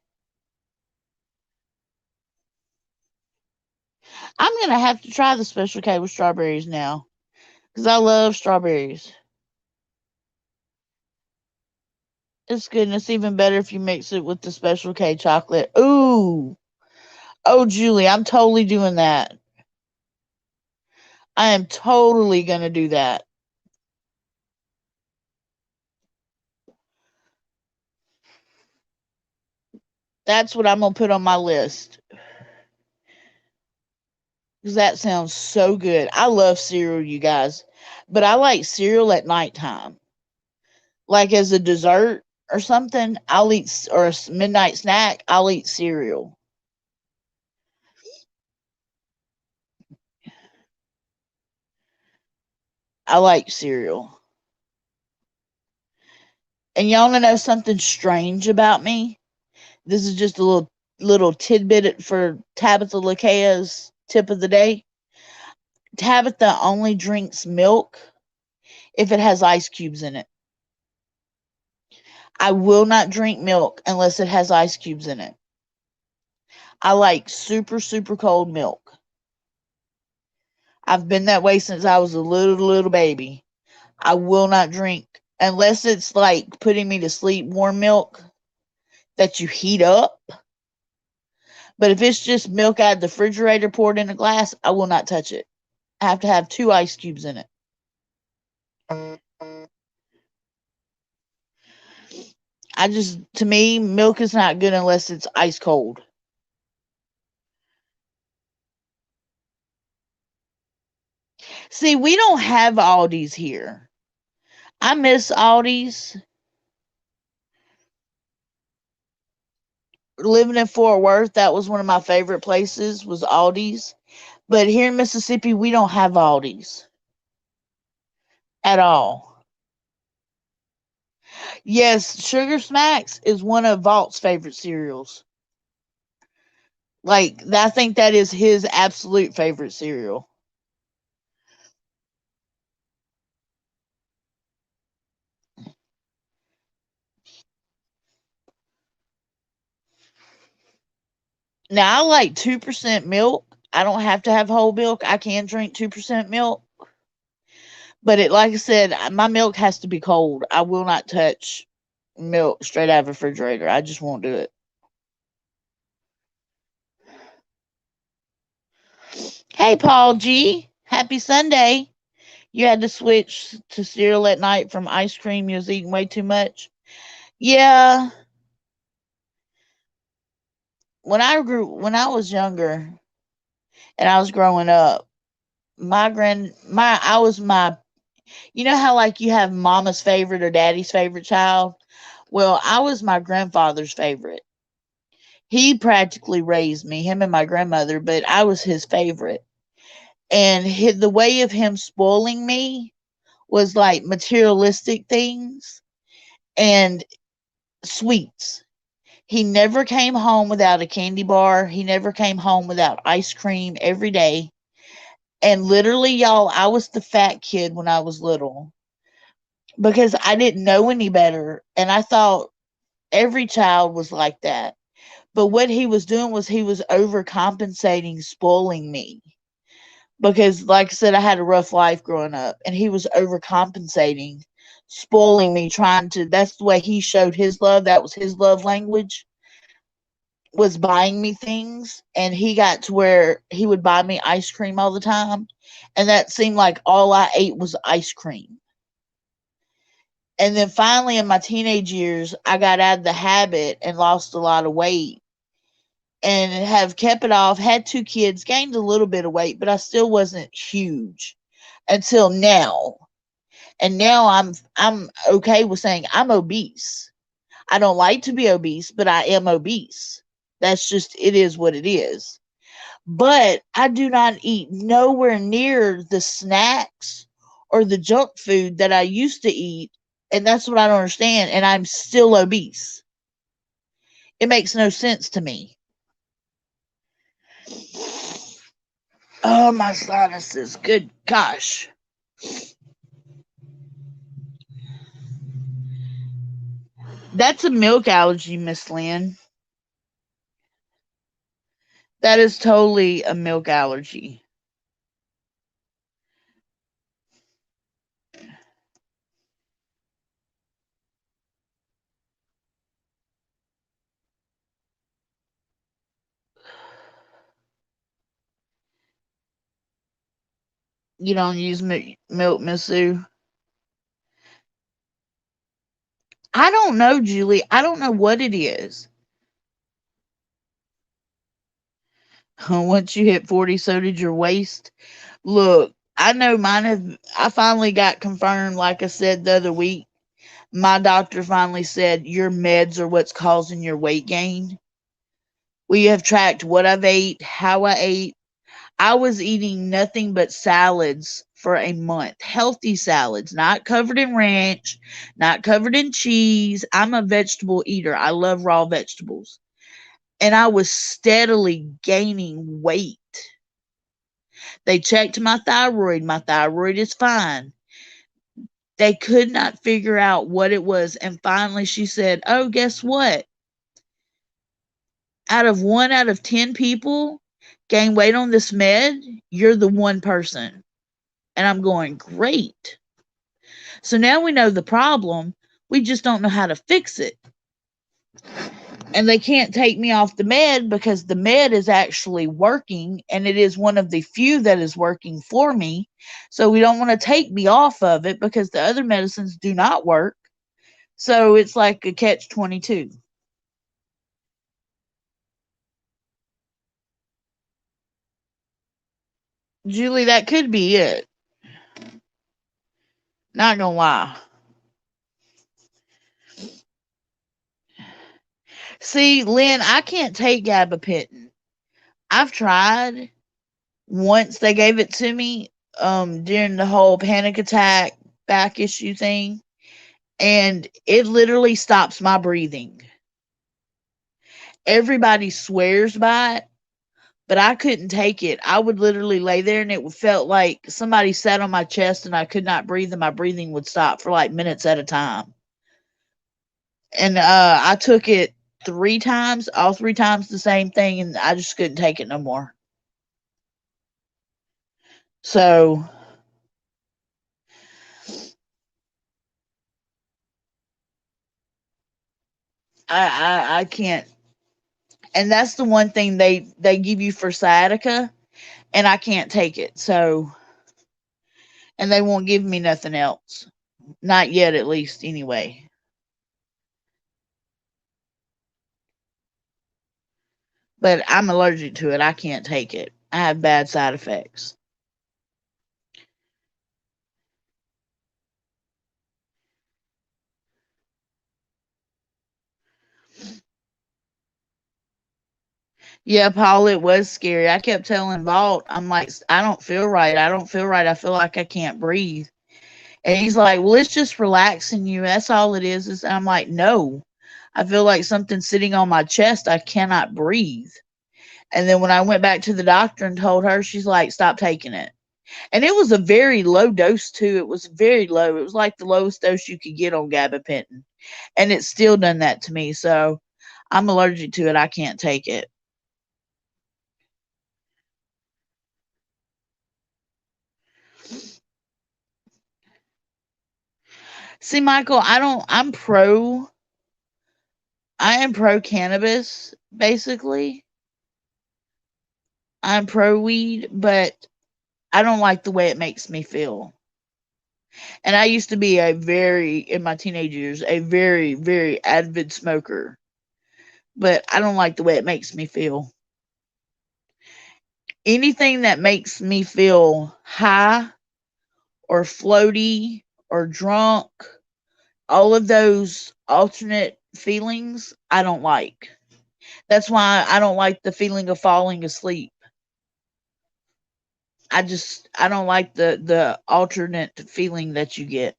I'm gonna have to try the Special K with strawberries now because I love strawberries. It's good, and it's even better if you mix it with the Special K chocolate. Ooh, oh, Julie, I'm totally doing that. I am totally gonna do that. That's what I'm gonna put on my list because that sounds so good. I love cereal, you guys, but I like cereal at nighttime, like as a dessert or something. I'll eat or a midnight snack. I'll eat cereal. I like cereal. And y'all wanna know something strange about me? This is just a little tidbit for Tabitha Lakea's tip of the day. Tabitha only drinks milk if it has ice cubes in it. I will not drink milk unless it has ice cubes in it. I like super, super cold milk. I've been that way since I was a little baby. I will not drink unless it's like putting me to sleep warm milk that you heat up. But if it's just milk out of the refrigerator poured in a glass, I will not touch it. I have to have two ice cubes in it. To me, milk is not good unless it's ice cold. See, we don't have Aldi's here. I miss Aldi's. Living in Fort Worth, that was one of my favorite places was Aldi's. But here in Mississippi, we don't have Aldi's at all. Yes, Sugar Smacks is one of Valt's favorite cereals. Like, I think that is his absolute favorite cereal. Now, I like 2% milk. I don't have to have whole milk. I can drink 2% milk. But like I said, my milk has to be cold. I will not touch milk straight out of the refrigerator. I just won't do it. Hey, Paul G. Happy Sunday. You had to switch to cereal at night from ice cream. You was eating way too much. Yeah. When I was younger and I was growing up, I was you know how like you have mama's favorite or daddy's favorite child? Well, I was my grandfather's favorite. He practically raised me, him and my grandmother, but I was his favorite. And the way of him spoiling me was like materialistic things and sweets. He never came home without a candy bar. He never came home without ice cream every day. And literally, y'all, I was the fat kid when I was little because I didn't know any better. And I thought every child was like that. But what he was doing was he was overcompensating, spoiling me. Because, like I said, I had a rough life growing up, and he was overcompensating, spoiling me, trying to. That's the way he showed his love. That was his love language, was buying me things. And he got to where he would buy me ice cream all the time. And that seemed like all I ate was ice cream. And then finally, in my teenage years, I got out of the habit and lost a lot of weight and have kept it off. Had two kids, gained a little bit of weight, but I still wasn't huge until now. And now I'm okay with saying I'm obese. I don't like to be obese, but I am obese. That's just it is what it is. But I do not eat nowhere near the snacks or the junk food that I used to eat And that's what I don't understand. And I'm still obese. It makes no sense to me. Oh, my sinuses. Good gosh. That's a milk allergy, Miss Lynn. That is totally a milk allergy. You don't use milk, Miss Sue? I don't know, Julie. I don't know what it is. Once you hit 40, so did your waist. Look, I know mine have. I finally got confirmed, like I said the other week. My doctor finally said your meds are what's causing your weight gain. We have tracked what I've ate, how I ate. I was eating nothing but salads for a month. Healthy salads, not covered in ranch, not covered in cheese. I'm a vegetable eater. I love raw vegetables. And I was steadily gaining weight. They checked my thyroid. My thyroid is fine. They could not figure out what it was. And finally, she said, "Oh, guess what? Out of 1 out of 10 people gain weight on this med, you're the one person." And I'm going, "Great." So now we know the problem. We just don't know how to fix it. And they can't take me off the med because the med is actually working and it is one of the few that is working for me. So we don't want to take me off of it because the other medicines do not work. So it's like a catch 22. Julie, that could be it. Not gonna lie. See, Lynn, I can't take gabapentin. I've tried. Once they gave it to me during the whole panic attack back issue thing, and it literally stops my breathing. Everybody swears by it, but I couldn't take it. I would literally lay there and it felt like somebody sat on my chest and I could not breathe and my breathing would stop for like minutes at a time. And I took it 3 times, all 3 times the same thing, and I just couldn't take it no more. So I can't. And that's the one thing they give you for sciatica, and I can't take it. So, and they won't give me nothing else, not yet, at least, anyway. But I'm allergic to it. I can't take it. I have bad side effects. Yeah, Paul, it was scary. I kept telling Vault, I'm like, "I don't feel right. I don't feel right. I feel like I can't breathe." And he's like, "Well, it's just relaxing you. That's all it is." I'm like, "No, I feel like something's sitting on my chest. I cannot breathe." And then when I went back to the doctor and told her, she's like, "Stop taking it." And it was a very low dose too. It was very low. It was like the lowest dose you could get on gabapentin. And it's still done that to me. So I'm allergic to it. I can't take it. See, Michael, I am pro cannabis, basically. I'm pro weed, but I don't like the way it makes me feel. And I used to be in my teenage years, a very, very avid smoker, but I don't like the way it makes me feel. Anything that makes me feel high or floaty or drunk, all of those alternate feelings, I don't like. That's why I don't like the feeling of falling asleep. I don't like the alternate feeling that you get.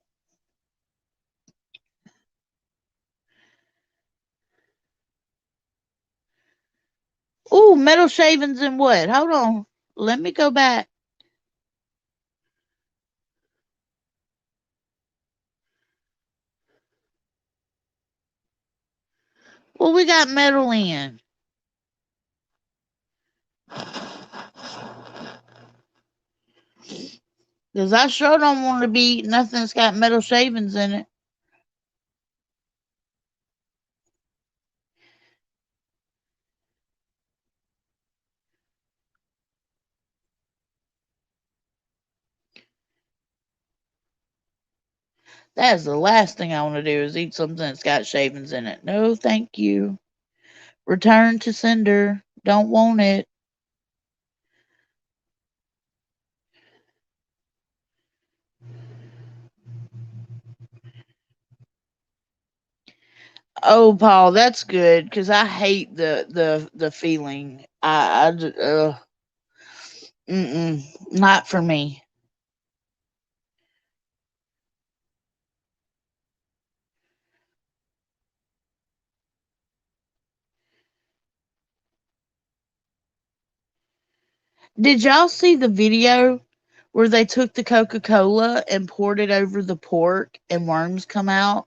Ooh, metal shavings and what? Hold on. Let me go back. Well, we got metal in. Because I sure don't want to be eating nothing that's got metal shavings in it. That is the last thing I want to do is eat something that's got shavings in it. No, thank you. Return to sender. Don't want it. Oh, Paul, that's good because I hate the feeling. Not for me. Did y'all see the video where they took the Coca Cola and poured it over the pork and worms come out?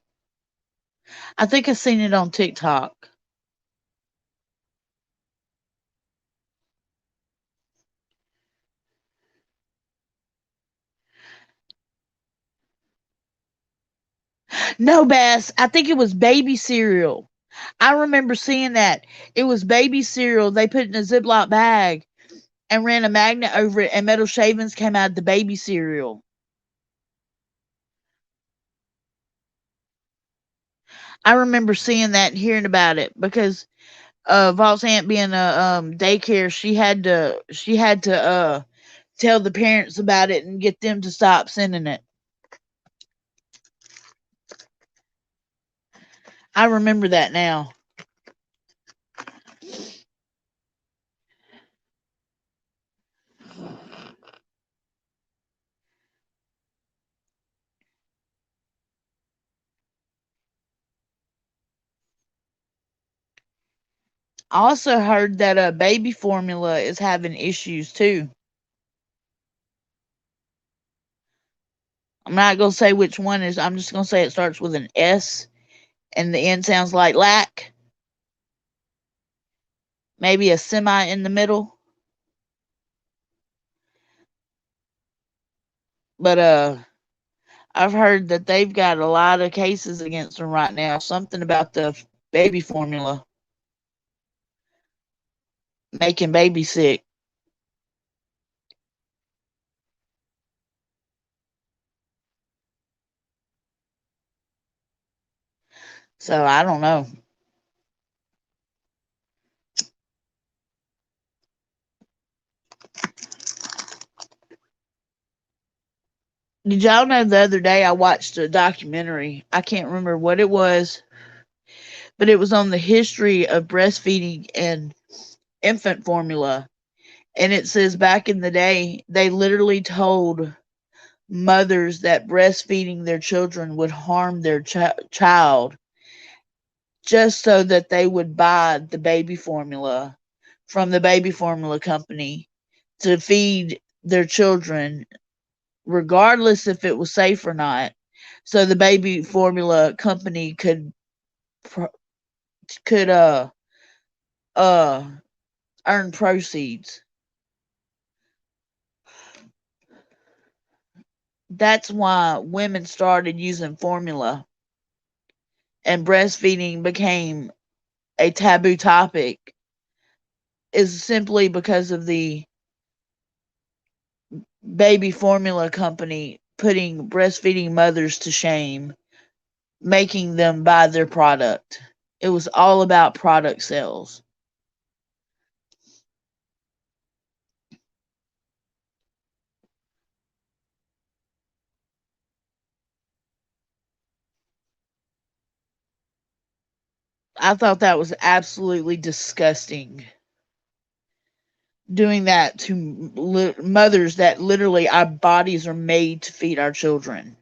I think I seen it on TikTok. No, Bass. I think it was baby cereal. I remember seeing that. It was baby cereal. They put it in a Ziploc bag and ran a magnet over it, and metal shavings came out of the baby cereal. I remember seeing that and hearing about it because Vault's aunt being a daycare, she had to tell the parents about it and get them to stop sending it. I remember that now. I also heard that baby formula is having issues too. I'm not gonna say which one is. I'm just gonna say it starts with an S and the end sounds like lack. Maybe a semi in the middle. But I've heard that they've got a lot of cases against them right now. Something about the baby formula making baby sick. So I don't know. Did y'all know the other day I watched a documentary? I can't remember what it was, but it was on the history of breastfeeding and infant formula. And it says back in the day, they literally told mothers that breastfeeding their children would harm their child just so that they would buy the baby formula from the baby formula company to feed their children, regardless if it was safe or not. So the baby formula company could uh earn proceeds. That's why women started using formula and breastfeeding became a taboo topic is simply because of the baby formula company putting breastfeeding mothers to shame, making them buy their product. It was all about product sales. I thought that was absolutely disgusting. Doing that to mothers that literally our bodies are made to feed our children.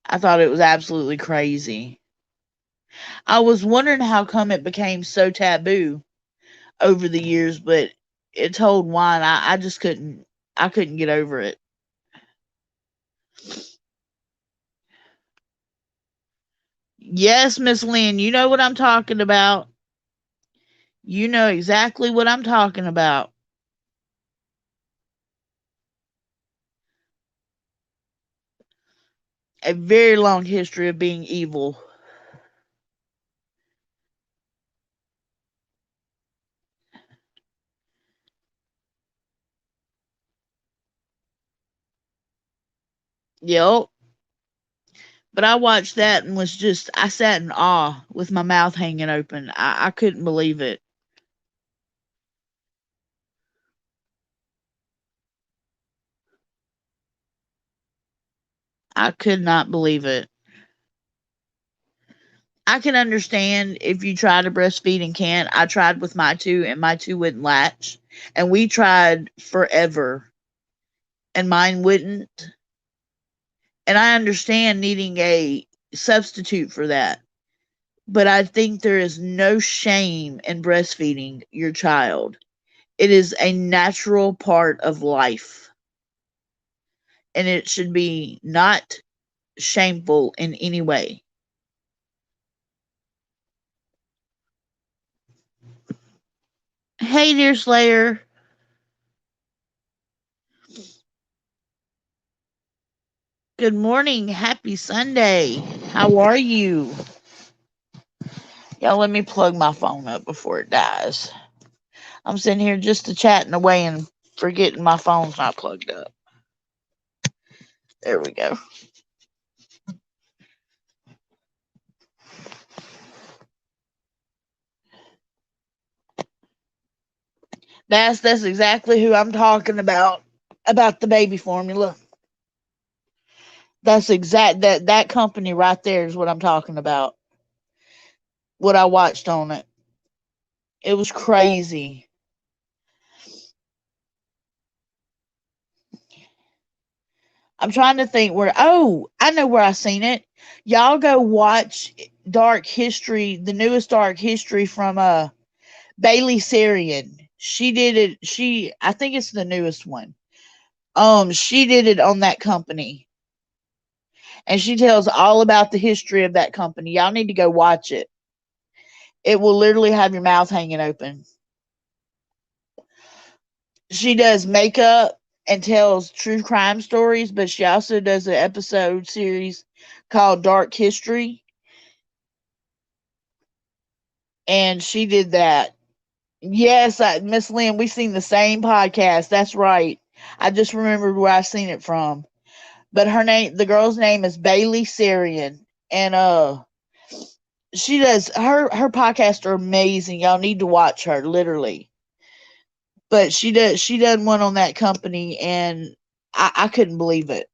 I thought it was absolutely crazy. I was wondering how come it became so taboo over the years, but it told wine. I just couldn't get over it. Yes, Miss Lynn, you know what I'm talking about. You know exactly what I'm talking about. A very long history of being evil. Yep. But I watched that and I sat in awe with my mouth hanging open. I couldn't believe it. I could not believe it. I can understand if you try to breastfeed and can't. I tried with my two, and my two wouldn't latch. And we tried forever, and mine wouldn't. And I understand needing a substitute for that. But I think there is no shame in breastfeeding your child. It is a natural part of life, and it should be not shameful in any way. Hey, dear Slayer. Good morning. Happy Sunday. How are you? Y'all, let me plug my phone up before it dies. I'm sitting here just chatting away and forgetting my phone's not plugged up. There we go. That's exactly who I'm talking about the baby formula. That's exact that company right there is what I'm talking about. What I watched on it. It was crazy. I'm trying to think where. Oh, I know where I seen it. Y'all go watch Dark History, the newest Dark History from Bailey Sarian. She did it. I think it's the newest one. She did it on that company, and she tells all about the history of that company. Y'all need to go watch it. It will literally have your mouth hanging open. She does makeup and tells true crime stories, but she also does an episode series called Dark History, and she did that. Yes, Miss Lynn, we seen the same podcast. That's right. I just remembered where I seen it from. But the girl's name is Bailey Sarian, and she does her podcasts are amazing. Y'all need to watch her, literally. But she done one on that company, and I couldn't believe it.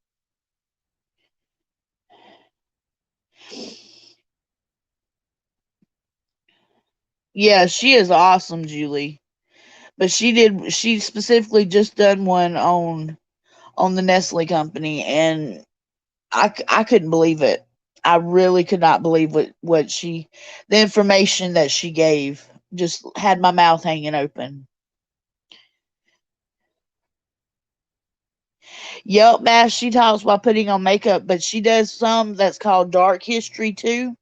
Yeah, she is awesome, Julie. But she specifically just done one on the Nestle company, and I couldn't believe it. I really could not believe the information that she gave. Just had my mouth hanging open. Yep, Bash, she talks while putting on makeup, but she does some that's called Dark History too.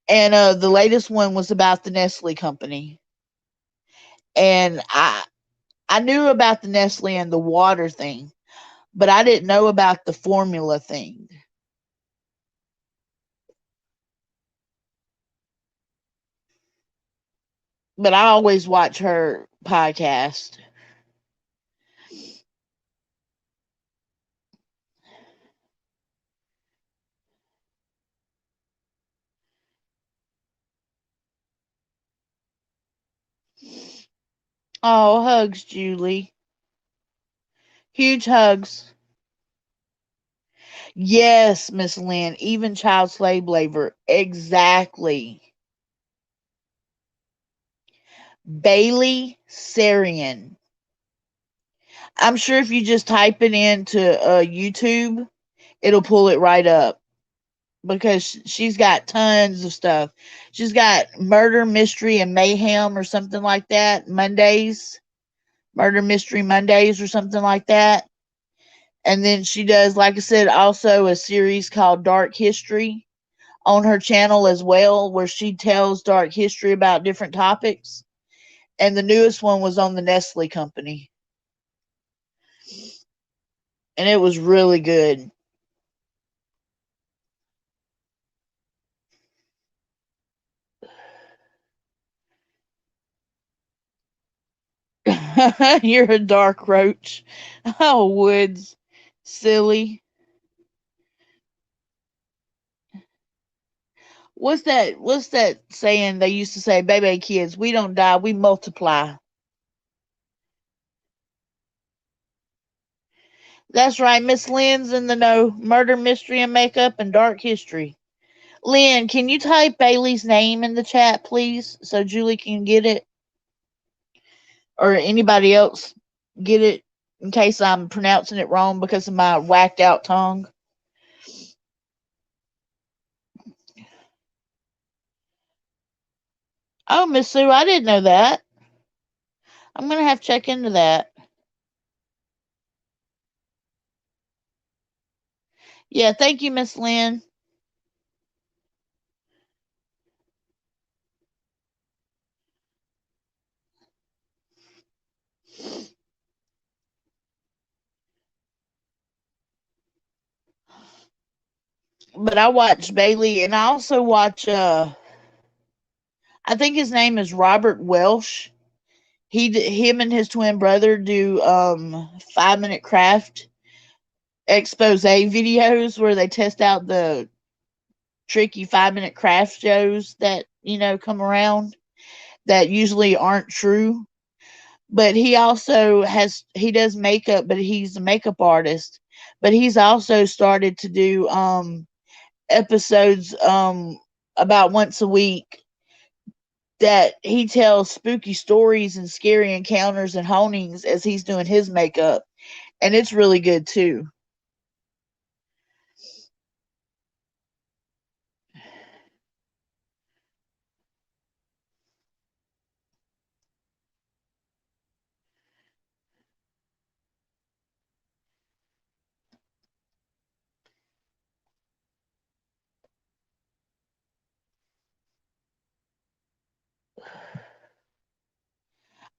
And the latest one was about the Nestle company. And I knew about the Nestle and the water thing, but I didn't know about the formula thing. But I always watch her podcast. Oh, hugs, Julie. Huge hugs. Yes, Miss Lynn, even child slave labor. Exactly. Bailey Sarian. I'm sure if you just type it into YouTube, it'll pull it right up. because she's got tons of stuff. She's got Murder, Mystery, and Mayhem or something like that. Mondays, Murder, Mystery Mondays or something like that. And then she does, like I said, also a series called Dark History on her channel as well, where she tells dark history about different topics. And the newest one was on the Nestle company, and it was really good. You're a dark roach. Oh, Woods. Silly. What's that saying they used to say, baby kids, we don't die, we multiply. That's right, Miss Lynn's in the know. Murder, mystery, and makeup and dark history. Lynn, can you type Bailey's name in the chat, please, so Julie can get it? Or anybody else get it in case I'm pronouncing it wrong because of my whacked out tongue. Oh, Miss Sue, I didn't know that. I'm gonna have to check into that. Yeah, thank you, Miss Lynn. But I watch Bailey, and I also watch. I think his name is Robert Welsh. Him and his twin brother do 5 minute craft expose videos where they test out the tricky 5 minute craft shows that come around that usually aren't true. But he does makeup, but he's a makeup artist. But he's also started to do episodes about once a week that he tells spooky stories and scary encounters and hauntings as he's doing his makeup, and it's really good too.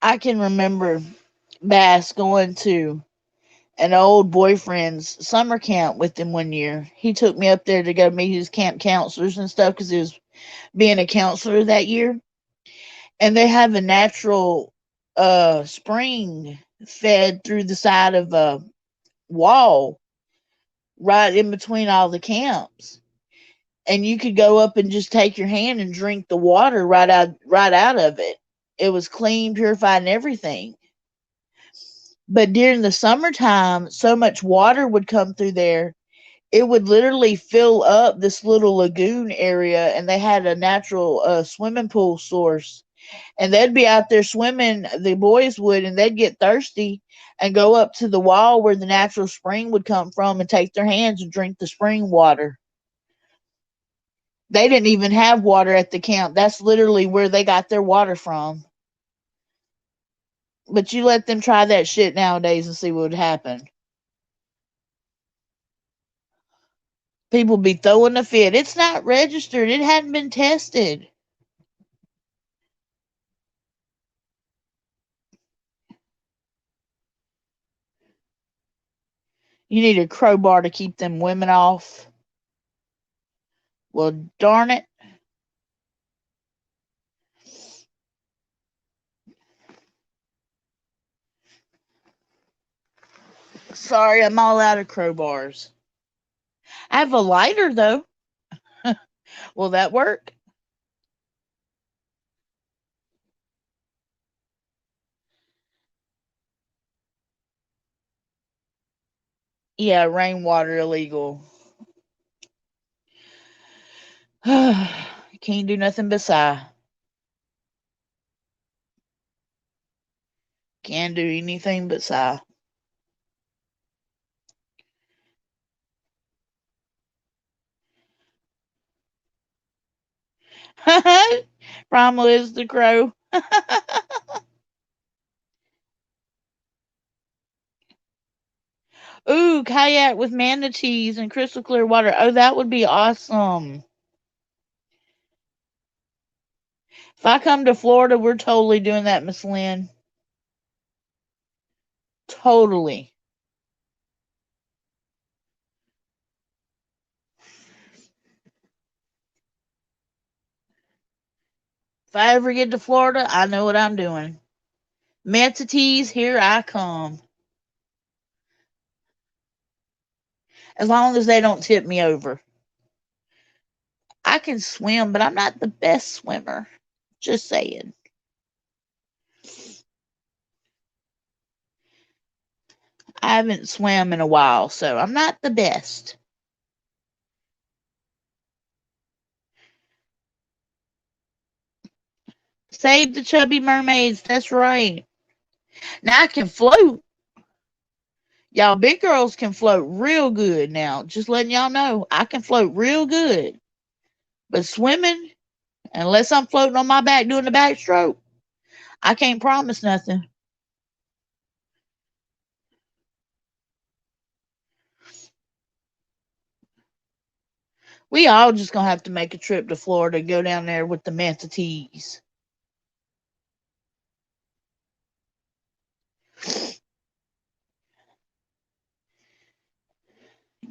I can remember Bass going to an old boyfriend's summer camp with him one year. He took me up there to go meet his camp counselors and stuff because he was being a counselor that year. And they have a natural spring fed through the side of a wall right in between all the camps. And you could go up and just take your hand and drink the water right out of it. It was clean, purified, and everything. But during the summertime, so much water would come through there, it would literally fill up this little lagoon area, and they had a natural swimming pool source. And they'd be out there swimming, the boys would, and they'd get thirsty and go up to the wall where the natural spring would come from and take their hands and drink the spring water. They didn't even have water at the camp. That's literally where they got their water from. But you let them try that shit nowadays and see what would happen. People be throwing a fit. It's not registered. It hadn't been tested. You need a crowbar to keep them women off. Well, darn it. Sorry, I'm all out of crowbars. I have a lighter, though. Will that work? Yeah, rainwater illegal. Can't do nothing but sigh. Can't do anything but sigh. Romulus the crow. Ooh, kayak with manatees and crystal clear water. Oh, that would be awesome. If I come to Florida, we're totally doing that, Miss Lynn. Totally. If I ever get to Florida, I know what I'm doing. Manatees, here I come. As long as they don't tip me over. I can swim, but I'm not the best swimmer. Just saying. I haven't swam in a while, so I'm not the best. Save the chubby mermaids. That's right. Now I can float. Y'all big girls can float real good now. Just letting y'all know. I can float real good. But swimming, unless I'm floating on my back doing the backstroke, I can't promise nothing. We all just gonna have to make a trip to Florida, go down there with the manatees.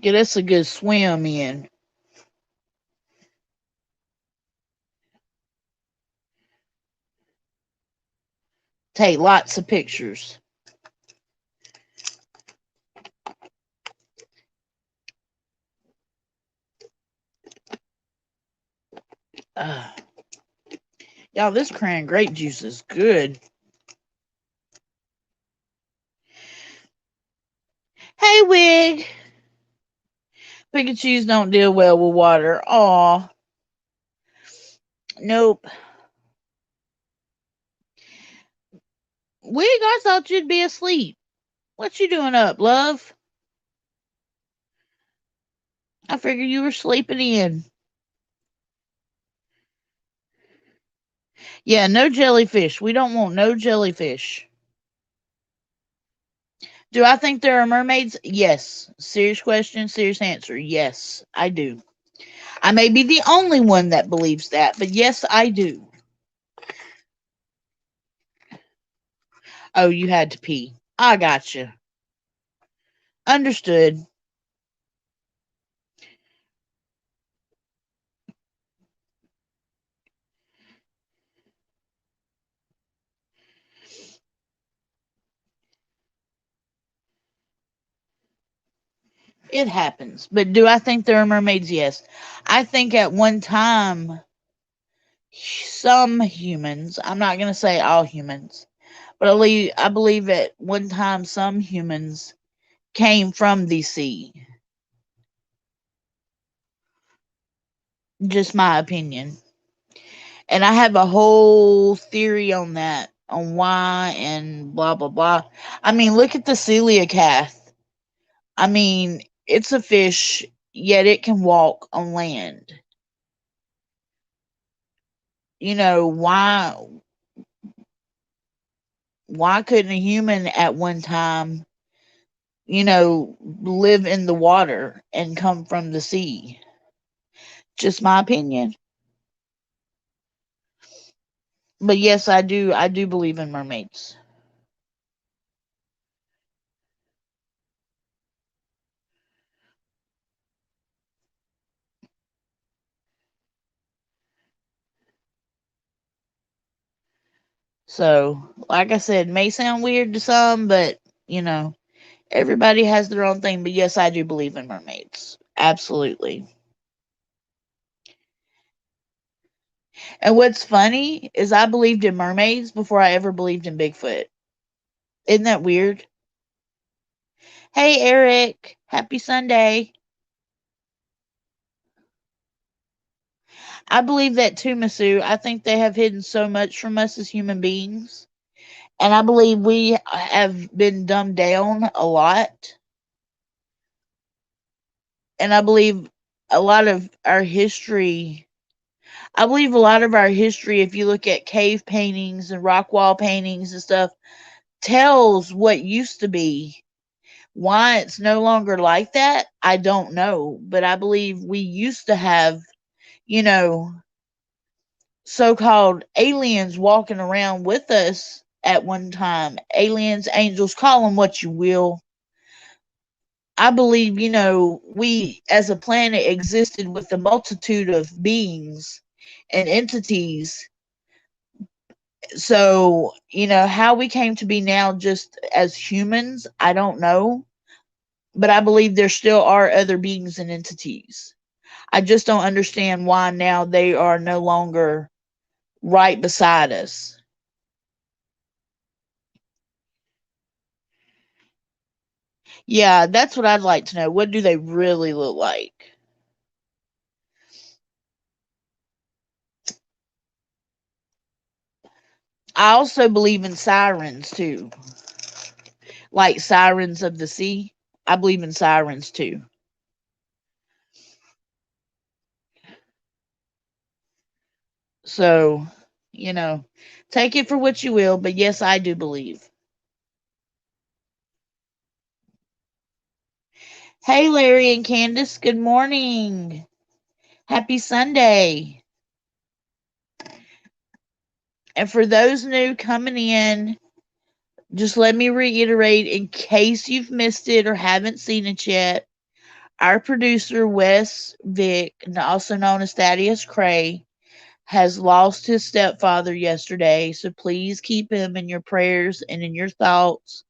Get us a good swim in. Take lots of pictures. Uh, y'all, this cran grape juice is good. Hey, Wig. Pikachus don't deal well with water. Aw. Nope. Wig, I thought you'd be asleep. What you doing up, love? I figured you were sleeping in. Yeah, no jellyfish. We don't want no jellyfish. Do I think there are mermaids? Yes. Serious question, serious answer. Yes, I do. I may be the only one that believes that, but yes, I do. Oh, you had to pee. I got you. Understood. It happens. But do I think there are mermaids? Yes. I think at one time, some humans, I'm not going to say all humans, but I believe at one time some humans came from the sea. Just my opinion. And I have a whole theory on that, on why and blah, blah, blah. I mean, look at the coelacanth. I mean, it's a fish, yet it can walk on land. You know, why couldn't a human at one time, live in the water and come from the sea? Just my opinion. But yes, I do believe in mermaids. So, like I said, may sound weird to some, but you know, everybody has their own thing. But yes, I do believe in mermaids. Absolutely. And what's funny is I believed in mermaids before I ever believed in Bigfoot. Isn't that weird? Hey, Eric. Happy Sunday. I believe that too, Masu. I think they have hidden so much from us as human beings. And I believe we have been dumbed down a lot. And I believe a lot of our history, I believe a lot of our history, if you look at cave paintings and rock wall paintings and stuff, tells what used to be. Why it's no longer like that, I don't know. But I believe we used to have, you know, so called aliens walking around with us at one time. Aliens, angels, call them what you will. I believe, we as a planet existed with a multitude of beings and entities. So, how we came to be now just as humans, I don't know. But I believe there still are other beings and entities. I just don't understand why now they are no longer right beside us. Yeah, that's what I'd like to know. What do they really look like? I also believe in sirens too, like sirens of the sea. I believe in sirens too. So, you know, take it for what you will, but yes, I do believe. Hey, Larry and Candace, good morning. Happy Sunday. And for those new coming in, just let me reiterate in case you've missed it or haven't seen it yet. Our producer, Wes Vick, also known as Thaddeus Cray, has lost his stepfather yesterday. So please keep him in your prayers and in your thoughts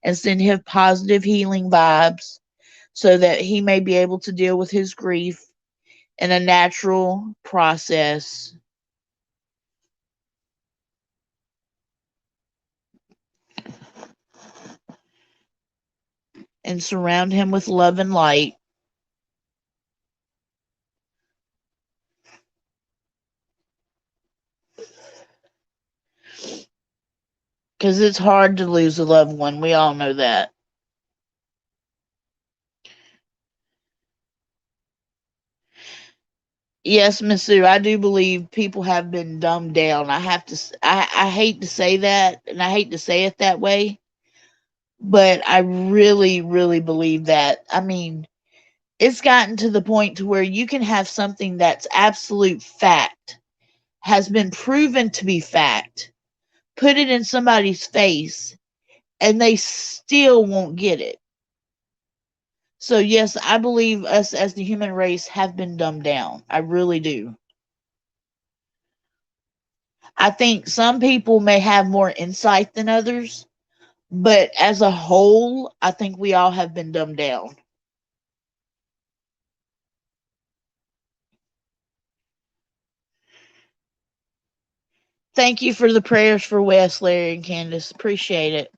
and send him positive healing vibes so that he may be able to deal with his grief in a natural process and surround him with love and light because it's hard to lose a loved one. We all know that. Yes, Miss Sue, I do believe people have been dumbed down. I hate to say that, and I hate to say it that way, but I really, really believe that. I mean, it's gotten to the point to where you can have something that's absolute fact, has been proven to be fact, put it in somebody's face, and they still won't get it. So, yes, I believe us as the human race have been dumbed down. I really do. I think some people may have more insight than others, but as a whole, I think we all have been dumbed down. Thank you for the prayers for Wes, Larry, and Candace. Appreciate it.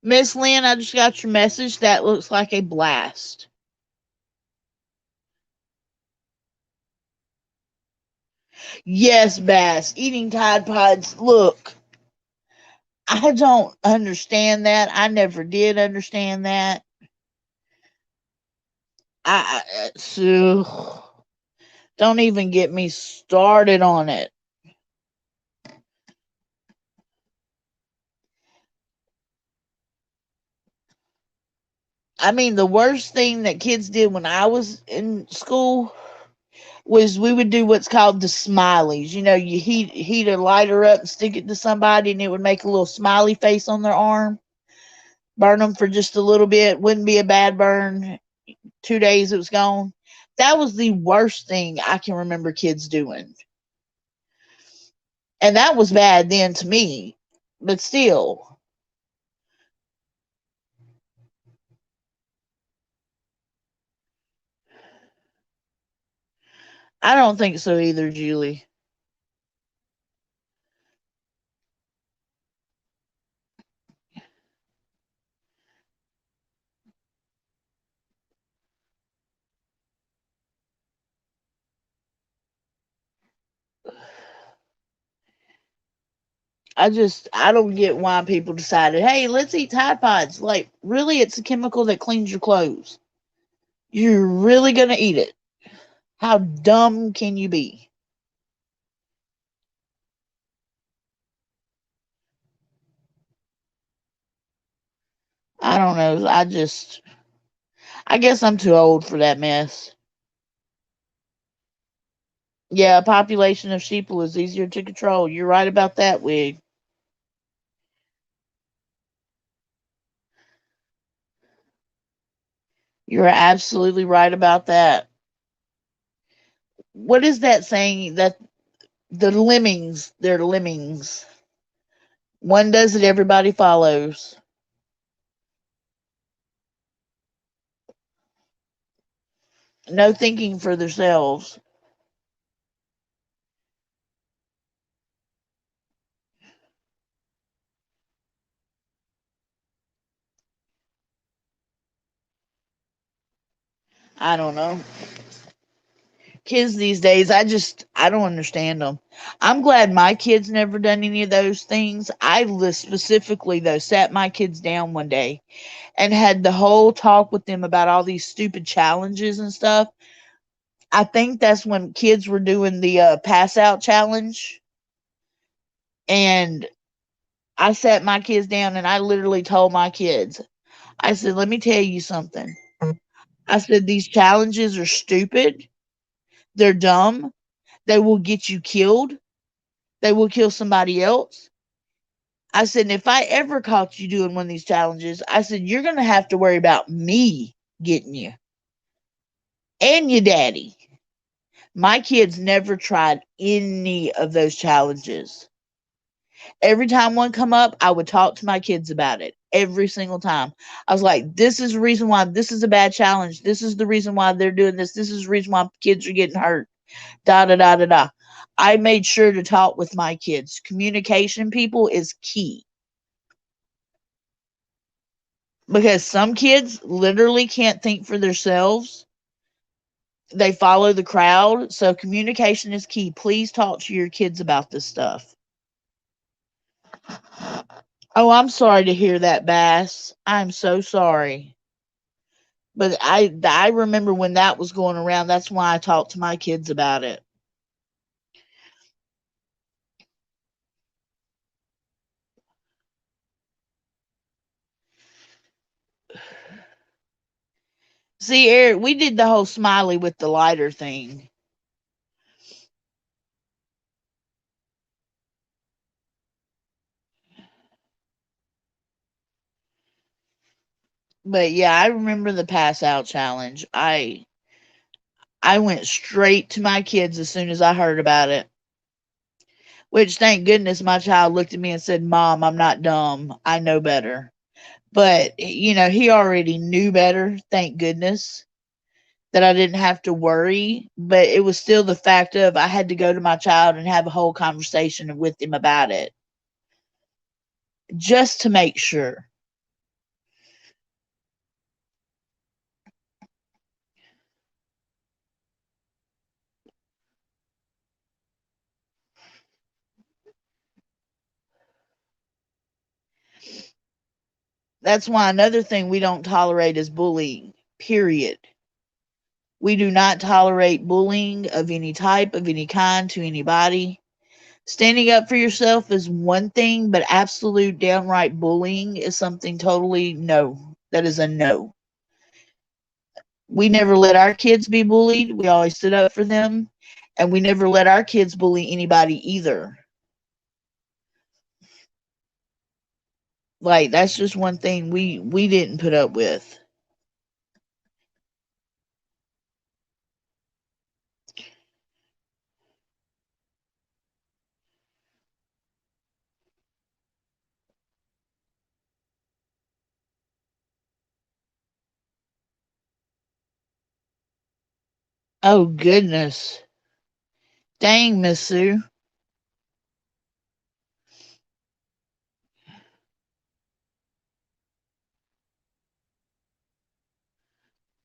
Miss Lynn, I just got your message. That looks like a blast. Yes, Bass. Eating Tide Pods. Look, I don't understand that. I never did understand that. So don't even get me started on it. I mean, the worst thing that kids did when I was in school was we would do what's called the smileys. You heat a lighter up and stick it to somebody, and it would make a little smiley face on their arm. Burn them for just a little bit. Wouldn't be a bad burn. 2 days it was gone. That was the worst thing I can remember kids doing, and that was bad then to me. But still, I don't think so either, Julie. I don't get why people decided, hey, let's eat Tide Pods. Like, really, it's a chemical that cleans your clothes. You're really gonna eat it. How dumb can you be? I don't know. I guess I'm too old for that mess. Yeah, a population of sheeple is easier to control. You're right about that, Wig. You're absolutely right about that. What is that saying that the lemmings, they're lemmings. One does it, everybody follows. No thinking for themselves. I don't know. Kids these days, I don't understand them. I'm glad my kids never done any of those things. I specifically though sat my kids down one day and had the whole talk with them about all these stupid challenges and stuff. I think that's when kids were doing the pass out challenge, and I sat my kids down and I literally told my kids, I said, "Let me tell you something." I said, "These challenges are stupid. They're dumb. They will get you killed. They will kill somebody else." I said, "And if I ever caught you doing one of these challenges," I said, "you're going to have to worry about me getting you and your daddy." My kids never tried any of those challenges. Every time one come up, I would talk to my kids about it. Every single time. I was like, this is the reason why this is a bad challenge. This is the reason why they're doing this. This is the reason why kids are getting hurt. Da da da da da. I made sure to talk with my kids. Communication, people, is key. Because some kids literally can't think for themselves. They follow the crowd. So communication is key. Please talk to your kids about this stuff. Oh, I'm sorry to hear that, Bass. I'm so sorry. But I remember when that was going around. That's why I talked to my kids about it. See, Eric, we did the whole smiley with the lighter thing. But yeah, I remember the pass out challenge. I went straight to my kids as soon as I heard about it. Which thank goodness my child looked at me and said, "Mom, I'm not dumb. I know better." But he already knew better, thank goodness, that I didn't have to worry. But it was still the fact of I had to go to my child and have a whole conversation with him about it just to make sure. That's why another thing we don't tolerate is bullying, period. We do not tolerate bullying of any type, of any kind, to anybody. Standing up for yourself is one thing, but absolute downright bullying is something totally no. That is a no. We never let our kids be bullied. We always stood up for them. And we never let our kids bully anybody either. Like, that's just one thing we didn't put up with. Oh goodness. Dang, Miss Sue.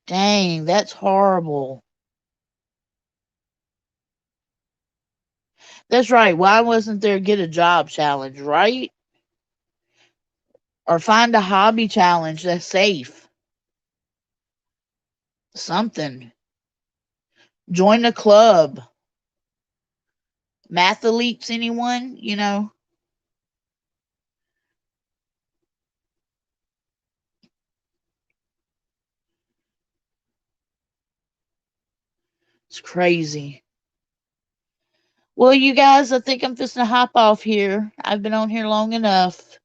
Dang, that's horrible. That's right. Why wasn't there get a job challenge, right? Or find a hobby challenge that's safe. Something. Join a club. Mathletes, anyone? It's crazy. Well, you guys, I think I'm just gonna hop off here. I've been on here long enough.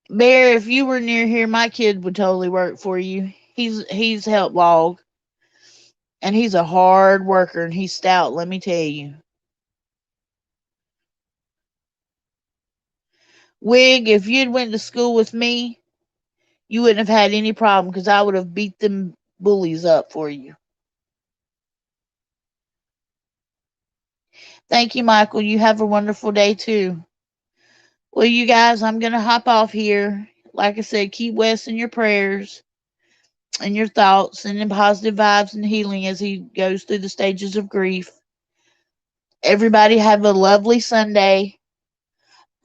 Bear, if you were near here, my kid would totally work for you. He's helped log, and he's a hard worker, and he's stout. Let me tell you, Wig. If you'd went to school with me, you wouldn't have had any problem because I would have beat them bullies up for you. Thank you, Michael. You have a wonderful day too. Well, you guys, I'm gonna hop off here. Like I said, keep Wes in your prayers and your thoughts and in positive vibes and healing as he goes through the stages of grief. Everybody have a lovely Sunday.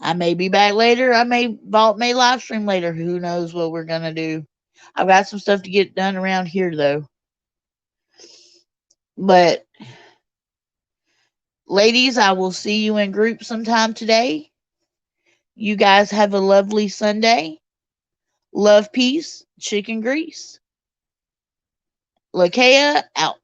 I may be back later. Vault may live stream later. Who knows what we're gonna do? I've got some stuff to get done around here though. But ladies, I will see you in group sometime today. You guys have a lovely Sunday. Love, peace, chicken grease. Lakea out.